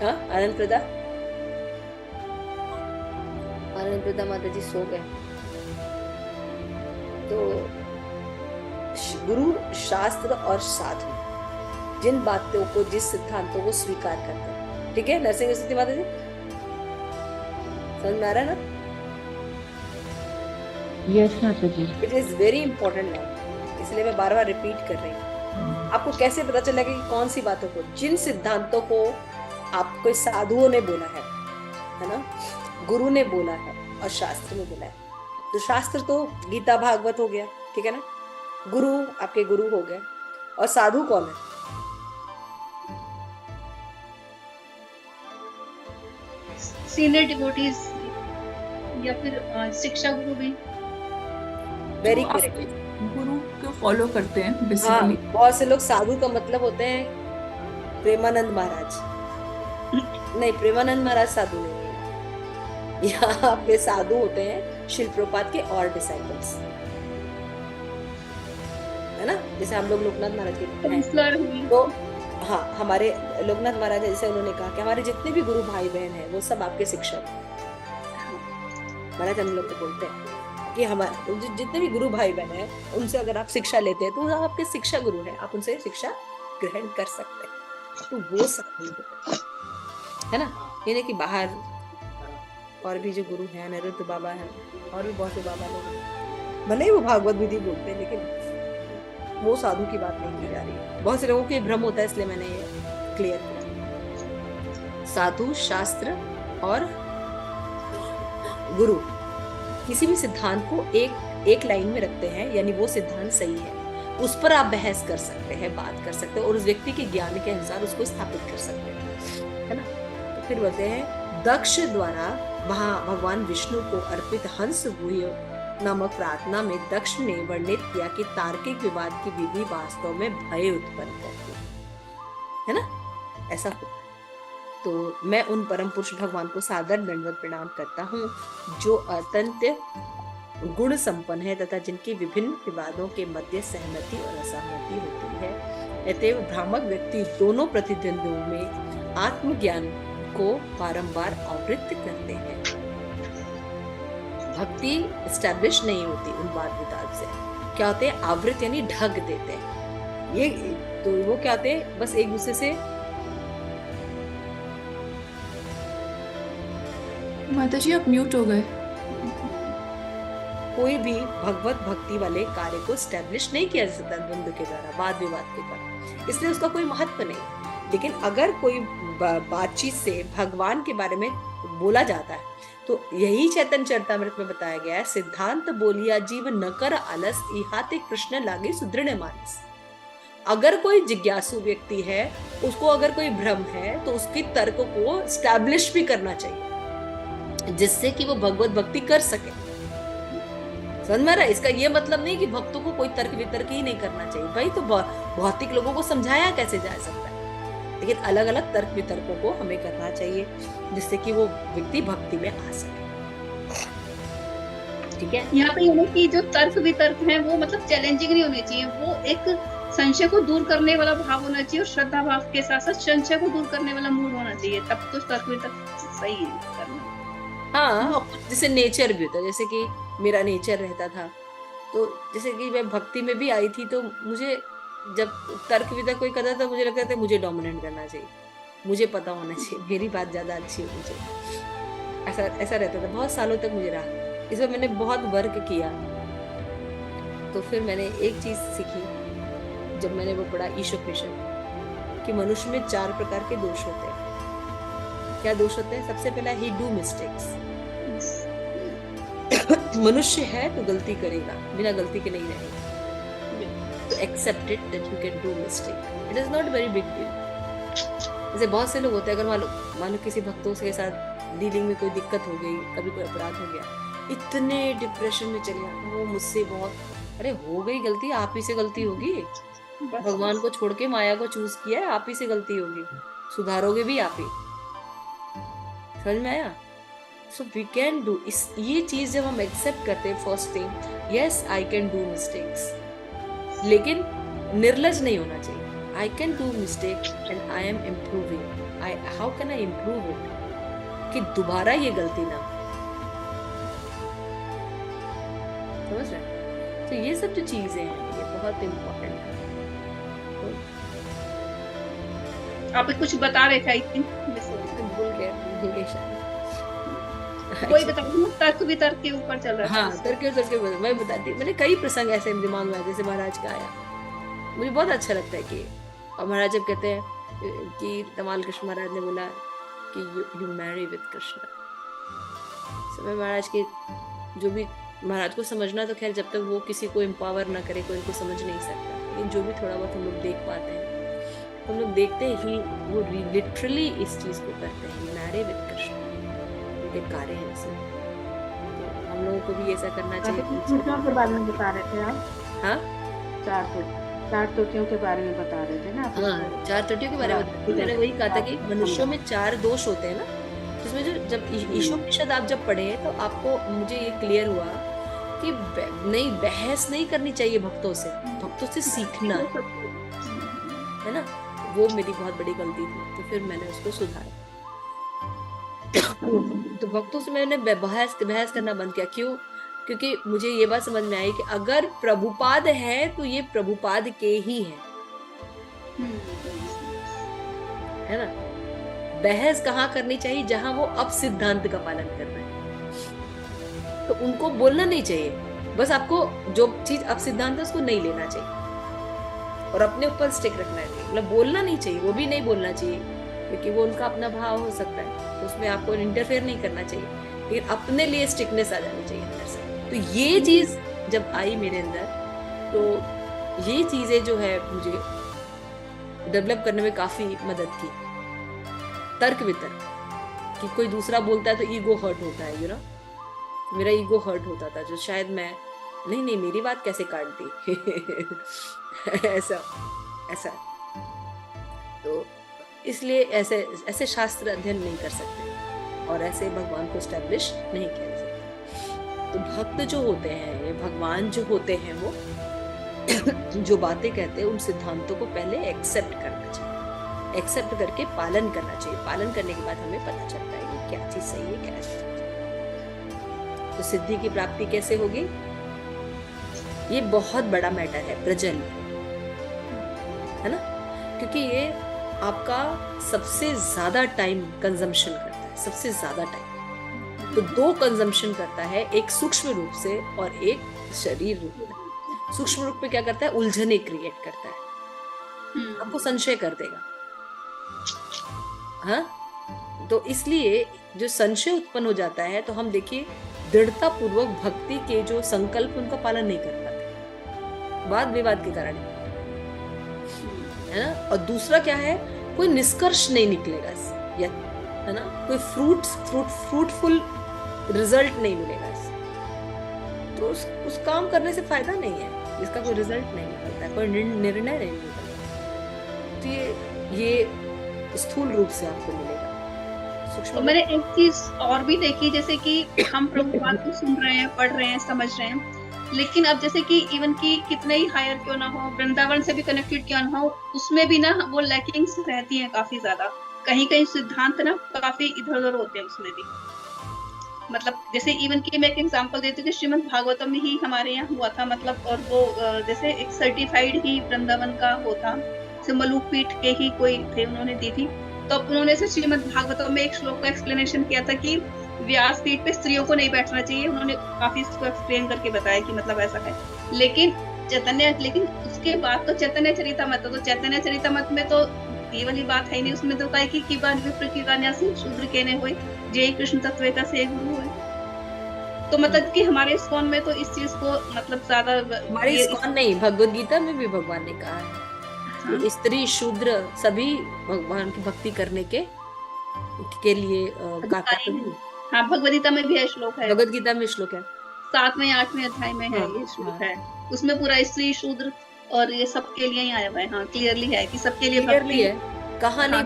हाँ आनंद प्रदा माता जी सो गए। तो गुरु, शास्त्र और साधु जिन बातों को, जिस सिद्धांतों को स्वीकार करते हैं, ठीक है नरसिंह स्थिति माता जी, समझ में आ रहा है ना? यस माता जी। It is very important line, इसलिए मैं बार बार रिपीट कर रही हूँ। आपको कैसे पता चलेगा कि कौन सी बातों को, जिन सिद्धांतों को आपको साधुओं ने बोला है ना, गुरु ने बोला है और शास्त्र ने बोला है। तो शास्त्र तो गीता भागवत हो गया, ठीक है ना, गुरु आपके गुरु हो गए, और साधु कौन है? सीनियर डिवोटीज या फिर शिक्षा गुरु भी। वेरी करेक्ट, गुरु को फॉलो करते हैं हाँ, बेसिकली। बहुत से लोग साधु का मतलब होते हैं प्रेमानंद महाराज। नहीं, प्रेमानंद महाराज साधु नहीं है। यहाँ पे साधु होते हैं शिल प्रभुपाद के और डिसाइपल्स, है ना। जैसे हम लोग लोकनाथ महाराज के हैं, तो हाँ हमारे लोकनाथ महाराज जैसे उन्होंने कहा कि हमारे जितने भी गुरु भाई बहन हैं वो सब आपके शिक्षक महाराज। हम लोग को बोलते हैं कि हमारे जितने भी गुरु भाई बहन हैं उनसे अगर आप शिक्षा लेते हैं तो वो आपके शिक्षा गुरु हैं, आप उनसे शिक्षा ग्रहण कर सकते हैं। तो वो साधु है ना, ये नहीं कि बाहर और भी जो गुरु हैं, अनिरुद्ध बाबा हैं, और भी बहुत से बाबा लोग हैं, भले ही वो भागवत विधि बोलते हैं, लेकिन वो साधु की बात नहीं की जा रही है। बहुत से लोगों को ये भ्रम होता है, इसलिए मैंने ये क्लियर किया। साधु, शास्त्र और गुरु किसी भी सिद्धांत को एक लाइन में रखते हैं, यानी वो सिद्धांत सही है, उस पर आप बहस कर सकते हैं, बात कर सकते हैं, और उस व्यक्ति के ज्ञान के अनुसार उसको स्थापित कर सकते हैं, है ना। तो फिर बोलते हैं दक्ष द्वारा वहां भगवान विष्णु को अर्पित हंस गुह्य नामक प्रार्थना में दक्ष ने वर्णित किया कि तार्किक विवाद की विधि वास्तव में भय उत्पन्न करती है ना, ऐसा हो। तो मैं उन परम पुरुष भगवान को सादर दंडवत प्रणाम करता हूँ, जो अत्यंत गुण संपन्न है तथा जिनकी विभिन्न विवादों के मध्य सहमति और असहमति होती है। अतएव भ्रामक व्यक्ति दोनों प्रतिद्वंदियों में आत्मज्ञान को बारंबार आवृत्त करते हैं। भक्ति एस्टैब्लिश नहीं होती उन वाद विवाद से। क्या होते हैं? आवृत यानी ढक देते हैं। ये तो वो क्या होते हैं? बस एक दूसरे से माता जी आप म्यूट हो गए। कोई भी भगवत भक्ति वाले कार्य को स्टैब्लिश नहीं किया जा सकता द्वंद्व के द्वारा, वाद विवाद के द्वारा, इसलिए उसका कोई महत्व नहीं। लेकिन अगर कोई बातचीत से भगवान के बारे में बोला जाता है तो यही चैतन्य चरितामृत में बताया गया है, सिद्धांत बोलिया जीव न कर आलस, इहाते कृष्ण लागे सुदृढ़ मानस। अगर कोई जिज्ञासु व्यक्ति है, उसको अगर कोई भ्रम है तो उसकी तर्क को स्टैब्लिश भी करना चाहिए, जिससे कि वो भगवत भक्ति कर सके। समझ में आ रहा है? इसका ये मतलब नहीं कि भक्तों को कोई तर्क वितर्क ही नहीं करना चाहिए। भाई तो भौतिक लोगों को समझाया कैसे जा सकता है, लेकिन अलग अलग तर्क वितर्कों को हमें करना चाहिए, जिससे कि वो व्यक्ति भक्ति में आ सके। ठीक है, यहाँ पे ये कि जो तर्क वितर्क है वो मतलब चैलेंजिंग नहीं होनी चाहिए, वो एक संशय को दूर करने वाला भाव होना चाहिए, और श्रद्धा भाव के साथ साथ संशय को दूर करने वाला मूड होना चाहिए, तब तो तर्क वितर्क सही है करना। हाँ, जैसे नेचर भी होता है, जैसे कि मेरा नेचर रहता था, तो जैसे कि मैं भक्ति में भी आई थी, तो मुझे जब तर्क वितर्क कोई करता था, मुझे लगता था मुझे डोमिनेट करना चाहिए, मुझे पता होना चाहिए, मेरी बात ज्यादा अच्छी होनी चाहिए। ऐसा रहता था, बहुत सालों तक मुझे रहा। इसमें मैंने बहुत वर्क किया, तो फिर मैंने एक चीज सीखी जब मैंने वो पढ़ा ईशोपनिषद, कि मनुष्य में 4 प्रकार के दोष होते हैं। क्या दोष होते हैं? सबसे पहला ही डू मिस्टेक्स। मनुष्य है तो गलती करेगा, बिना गलती के नहीं रहेगा। तो accept it that you can do mistake, it is not very big deal. जैसे बहुत से लोग होते हैं, अगर मान लो किसी भक्तों के साथ डीलिंग में कोई दिक्कत हो गई, कभी कोई अपराध हो गया, इतने डिप्रेशन में चले जाते, वो मुझसे बहुत, अरे हो गई गलती, आप ही से गलती होगी, भगवान को छोड़ के माया को चूज किया है, आप ही से गलती होगी, सुधारोगे भी आप ही। समझ में आया? सो वी कैन डू, ये चीज जब हम एक्सेप्ट करते हैं, first thing, yes I can do mistakes, लेकिन निर्लज नहीं होना चाहिए। I can do mistake and I am improving, how can I improve it, कि दोबारा ये गलती ना हो। समझ रहे? तो ये सब जो चीजें हैं ये बहुत इम्पोर्टेंट है। आप कुछ बता रहे थे, आई थिंक भूल गए शायद। कोई बता, तर्क वितर्क के ऊपर चल रहा है। हाँ, तर्क वितर्क के ऊपर मैं बताती, मैंने कई प्रसंग ऐसे दिमाग में आए, जैसे महाराज का आया, मुझे बहुत अच्छा लगता है कि, और महाराज जब कहते हैं कि तमाल कृष्ण महाराज ने बोला कि यू मैरी विद कृष्ण, समय महाराज के जो भी, महाराज को समझना तो खैर जब तक वो किसी को एम्पावर ना करे कोई इनको समझ नहीं सकता, लेकिन जो भी थोड़ा बहुत हम लोग देख पाते हैं, हम लोग देखते ही वो लिटरली इस चीज को करते हैं, मैरी विद कृष्ण, उनके कार्य हैं ऐसे। तो हम लोगों को भी ऐसा करना चाहिए। त्रुटियों के बारे में बता रहे थे आप? हाँ, 4 त्रुटियों के बारे में बता रहे थे ना? हाँ, 4 त्रुटियों के बारे में मैंने वही कहा था कि मनुष्यों में 4 दोष होते हैं ना, तो उसमें जो जब ईशोपनिषद आप जब पढ़े तो आपको, मुझे ये क्लियर हुआ कि नहीं, बहस नहीं करनी चाहिए भक्तों से सीखना है ना। वो मेरी बहुत बड़ी गलती थी, तो फिर मैंने उसको सुधारा। तो भक्तों से मैंने बहस करना बंद किया। क्यों? क्योंकि मुझे ये बात समझ में आई कि अगर प्रभुपाद है तो ये प्रभुपाद के ही है ना। बहस कहाँ करनी चाहिए? जहां वो अब सिद्धांत का पालन कर रहे हैं, तो उनको बोलना नहीं चाहिए। बस आपको जो चीज अब सिद्धांत है उसको नहीं लेना चाहिए और अपने ऊपर स्टिक रखना है। मतलब बोलना नहीं चाहिए, वो भी नहीं बोलना चाहिए, क्योंकि वो उनका अपना भाव हो सकता है, तो उसमें आपको इंटरफेयर नहीं करना चाहिए, लेकिन अपने लिए स्टिकनेस आ जानी चाहिए अंदर से। तो ये चीज जब आई मेरे अंदर, तो ये चीजें जो है मुझे डेवलप करने में काफी मदद की। तर्क वितर्क, कि कोई दूसरा बोलता है तो ईगो हर्ट होता है, यू नो, मेरा ईगो हर्ट होता था, जो शायद मैं नहीं मेरी बात कैसे काट दी ऐसा ऐसा। तो इसलिए ऐसे ऐसे शास्त्र अध्ययन नहीं कर सकते और ऐसे भगवान को एस्टेब्लिश नहीं किया जा सकता। तो भक्त जो होते हैं, ये भगवान जो होते हैं, वो जो बातें कहते हैं उन सिद्धांतों को पहले एक्सेप्ट करना चाहिए, एक्सेप्ट करके पालन करना चाहिए। पालन करने के बाद हमें पता चलता है कि क्या चीज सही है, क्या नहीं। तो सिद्धि की प्राप्ति कैसे होगी? ये बहुत बड़ा मैटर है प्रजल, है ना, क्योंकि ये आपका सबसे ज्यादा टाइम कंजम्पशन करता है, सबसे ज्यादा टाइम। तो दो कंजम्पशन करता है, एक सूक्ष्म रूप से और एक शरीर रूप में। सूक्ष्म रूप में क्या करता है? उलझने क्रिएट करता है, आपको संशय कर देगा। हाँ, तो इसलिए जो संशय उत्पन्न हो जाता है, तो हम देखिए दृढ़ता पूर्वक भक्ति के जो संकल्प उनका पालन नहीं कर पाते, वाद विवाद के कारण, है ना। और दूसरा क्या है? कोई निष्कर्ष नहीं निकलेगा, है ना, कोई फ्रूटफुल रिजल्ट नहीं मिलेगा। तो उस काम करने से फायदा नहीं है, जिसका कोई रिजल्ट नहीं निकलता, कोई निर्णय नहीं निकलता। तो ये स्थूल रूप से आपको मिलेगा। तो मैंने एक चीज और भी देखी, जैसे कि हम प्रभुपाद को सुन रहे हैं, पढ़ रहे हैं, समझ रहे हैं, लेकिन अब जैसे कि इवन की कितने ही हायर क्यों ना हो, वृंदावन से भी कनेक्टेड क्यों ना हो, उसमें भी ना वो लैकिंग्स रहती हैं काफी ज्यादा। कहीं कहीं सिद्धांत ना काफी इधर उधर होते हैं उसमें भी। मतलब जैसे इवन की मैं एक एग्जांपल देती हूँ कि श्रीमद् भागवतम में ही हमारे यहाँ हुआ था, मतलब, और वो जैसे एक सर्टिफाइड ही वृंदावन का होता, मलुक पीठ के ही कोई थे, उन्होंने दी थी। तो उन्होंने से श्रीमद् भागवतम में एक श्लोक का एक्सप्लेनेशन किया था कि व्यास पीठ पे स्त्रियों को नहीं बैठना चाहिए। उन्होंने काफी इसको एक्सप्लेन करके बताया कि मतलब ऐसा है। लेकिन उसके बाद तो चैतन्य चरितामृत, तो चैतन्य चरितामृत में तो ये वाली बात है नहीं, उसमें तो कहा कि शूद्र केने हुए जय कृष्ण तत्व का से गुरु है। तो मतलब कि हमारे इस्कॉन में तो इस चीज को मतलब ज्यादा, हमारे इस्कॉन नहीं, भगवद गीता में भी भगवान ने कहा है, हाँ, स्त्री शूद्र सभी भगवान की भक्ति करने के लिए हाँ, भगवद गीता में भी है श्लोक, है भगवद गीता में श्लोक है, 7वें 8वें अध्याय में है, ये श्लोक है। उसमें पूरा स्त्री शूद्र और ये सबके लिए ही आया हुआ है। हाँ, क्लियरली है कि सबके लिए क्लियरली है, कहा नहीं।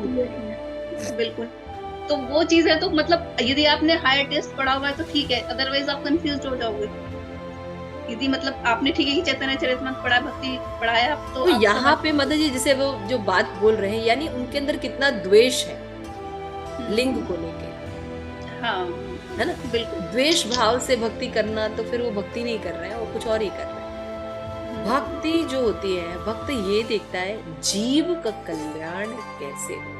बिल्कुल। तो वो चीज है, तो मतलब यदि आपने हायर टेस्ट पढ़ा हुआ है तो ठीक है, अदरवाइज आप कंफ्यूज हो जाओगे। यदि मतलब आपने ठीक है कि चैतन्य चरितामृत पढ़ा, भक्ति पढ़ाया, तो यहाँ पे मदद जी जैसे वो जो बात बोल रहे हैं, यानी उनके अंदर कितना द्वेष है लिंग को लेके, हाँ, है ना, बिल्कुल। द्वेष भाव से भक्ति करना, तो फिर वो भक्ति नहीं कर रहे हैं, वो कुछ और ही कर रहे हैं। भक्ति जो होती है, भक्त ये देखता है जीव का कल्याण कैसे हो।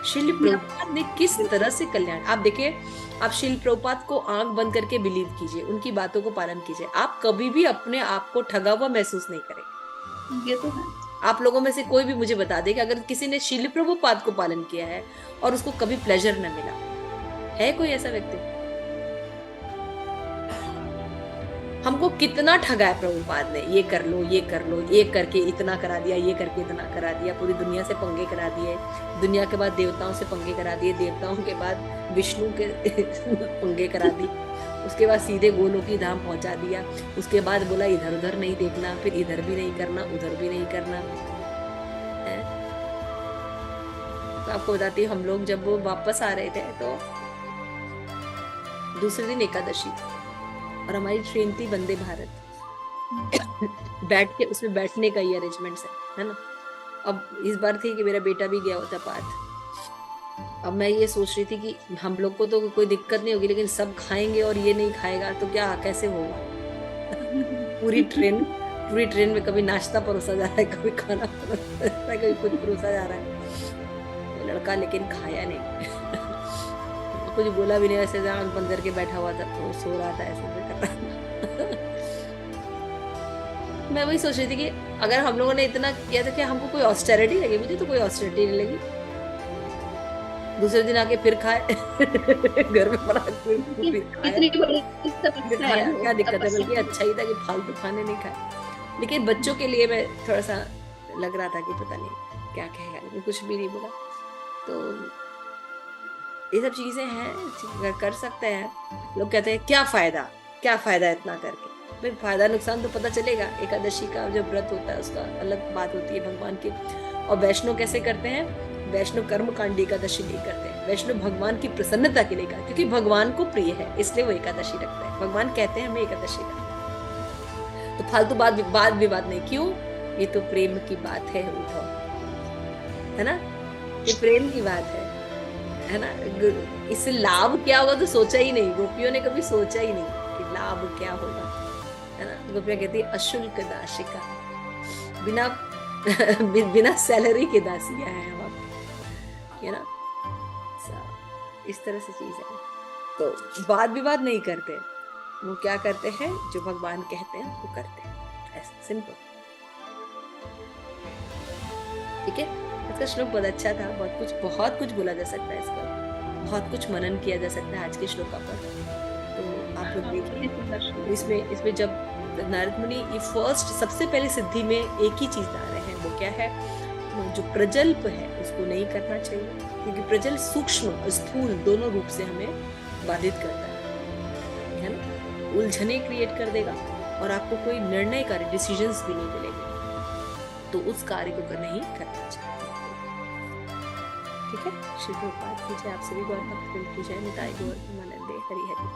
शिल प्रभुपाद ने किस तरह से कल्याण, आप देखिए, आप शिल प्रभुपाद को आंख बंद करके बिलीव कीजिए, उनकी बातों को पालन कीजिए, आप कभी भी अपने आप को ठगा हुआ महसूस नहीं करेंगे। ये तो है। आप लोगों में से कोई भी मुझे बता दे कि अगर किसी ने शिल प्रभुपाद को पालन किया है और उसको कभी प्लेजर न मिला है, कोई ऐसा व्यक्ति? हमको कितना ठगा है प्रभुपाद ने, ये कर लो, ये कर लो, ये करके इतना करा दिया, ये करके इतना करा दिया, पूरी दुनिया से पंगे करा दिए, दुनिया के बाद देवताओं से पंगे करा दिए, देवताओं के बाद विष्णु के पंगे करा दी, उसके बाद सीधे गोलोकी धाम पहुंचा दिया, उसके बाद बोला इधर उधर नहीं देखना, फिर इधर भी नहीं करना, उधर भी नहीं करना है। तो आपको बताती हूँ, हम लोग जब वो वापस आ रहे थे तो दूसरे दिन एकादशी थी और हमारी ट्रेन थी वंदे भारत, बैठ के उसमें बैठने का ही अरेंजमेंट्स है ना। अब इस बार थी कि मेरा बेटा भी गया होता पार्थ। अब मैं ये सोच रही थी कि हम लोग को तो कोई दिक्कत नहीं होगी, लेकिन सब खाएंगे और ये नहीं खाएगा तो क्या, कैसे होगा। पूरी ट्रेन में कभी नाश्ता परोसा जा रहा है, कभी खाना परोसा जा रहा है, कभी कुछ परोसा जा रहा है। लड़का लेकिन खाया नहीं। कुछ बोला भी नहीं, ऐसे आंख बंद करके बैठा हुआ था, तो सो रहा था, ऐसे करता। मैं वही सोच रही थी कि अगर हम लोगों ने इतना किया था कि हमको कोई ऑस्टेरिटी लगी, मुझे तो कोई ऑस्टेरिटी नहीं लगी। दूसरे दिन आके फिर खाए घर में बना फिर खाया, क्या दिक्कत है, बल्कि अच्छा ही था कि फालतू खाने नहीं खाए। लेकिन बच्चों के लिए मैं थोड़ा सा लग रहा था कि पता नहीं क्या कहेगा, लेकिन कुछ भी नहीं बोला। तो ये सब चीजें हैं, कर सकते हैं। लोग कहते हैं क्या फायदा इतना करके। भाई फायदा नुकसान तो पता चलेगा। एकादशी का जो व्रत होता है उसका अलग बात होती है भगवान की। और वैष्णव कैसे करते हैं, वैष्णव कर्मकांडी एकादशी नहीं करते हैं, वैष्णव भगवान की प्रसन्नता के लिए करते, क्योंकि भगवान को प्रिय है इसलिए वो एकादशी रखते हैं। भगवान कहते हैं हमें एकादशी रखना, तो फालतू बात विवाद नहीं। क्यों? ये तो प्रेम की बात है उद्धव, है ना, ये प्रेम की बात है ना। इससे लाभ क्या होगा तो सोचा ही नहीं, गोपियों ने कभी सोचा ही नहीं कि लाभ क्या होगा, है ना। तो गोपियां कहती है अशुल्क दासिका, बिना सैलरी के दासियां हैं हम आपकी, है ना। इस तरह से चीज है। तो वाद विवाद नहीं करते, वो क्या करते हैं, जो भगवान कहते हैं वो करते हैं, ऐसा सिंपल। ठीक है, इसका श्लोक बहुत अच्छा था। बहुत कुछ बोला जा सकता है इस पर, बहुत कुछ मनन किया जा सकता है आज के श्लोका पर। तो आप लोग देखिए इसमें जब नारद मुनि ये फर्स्ट सबसे पहले सिद्धि में एक ही चीज ला रहे हैं, वो क्या है, जो प्रजल्प है उसको नहीं करना चाहिए, क्योंकि प्रजल सूक्ष्म स्थूल दोनों रूप से हमें बाधित करता है ना, उलझने क्रिएट कर देगा और आपको कोई निर्णयकारी डिसीजंस भी नहीं मिलेंगे। तो उस कार्य को नहीं करना चाहिए। ठीक है, श्री प्रभुपाद की जय, आप सभी गौर भक्त की जय, निताई गौर प्रेमानंदे, हरि हरि।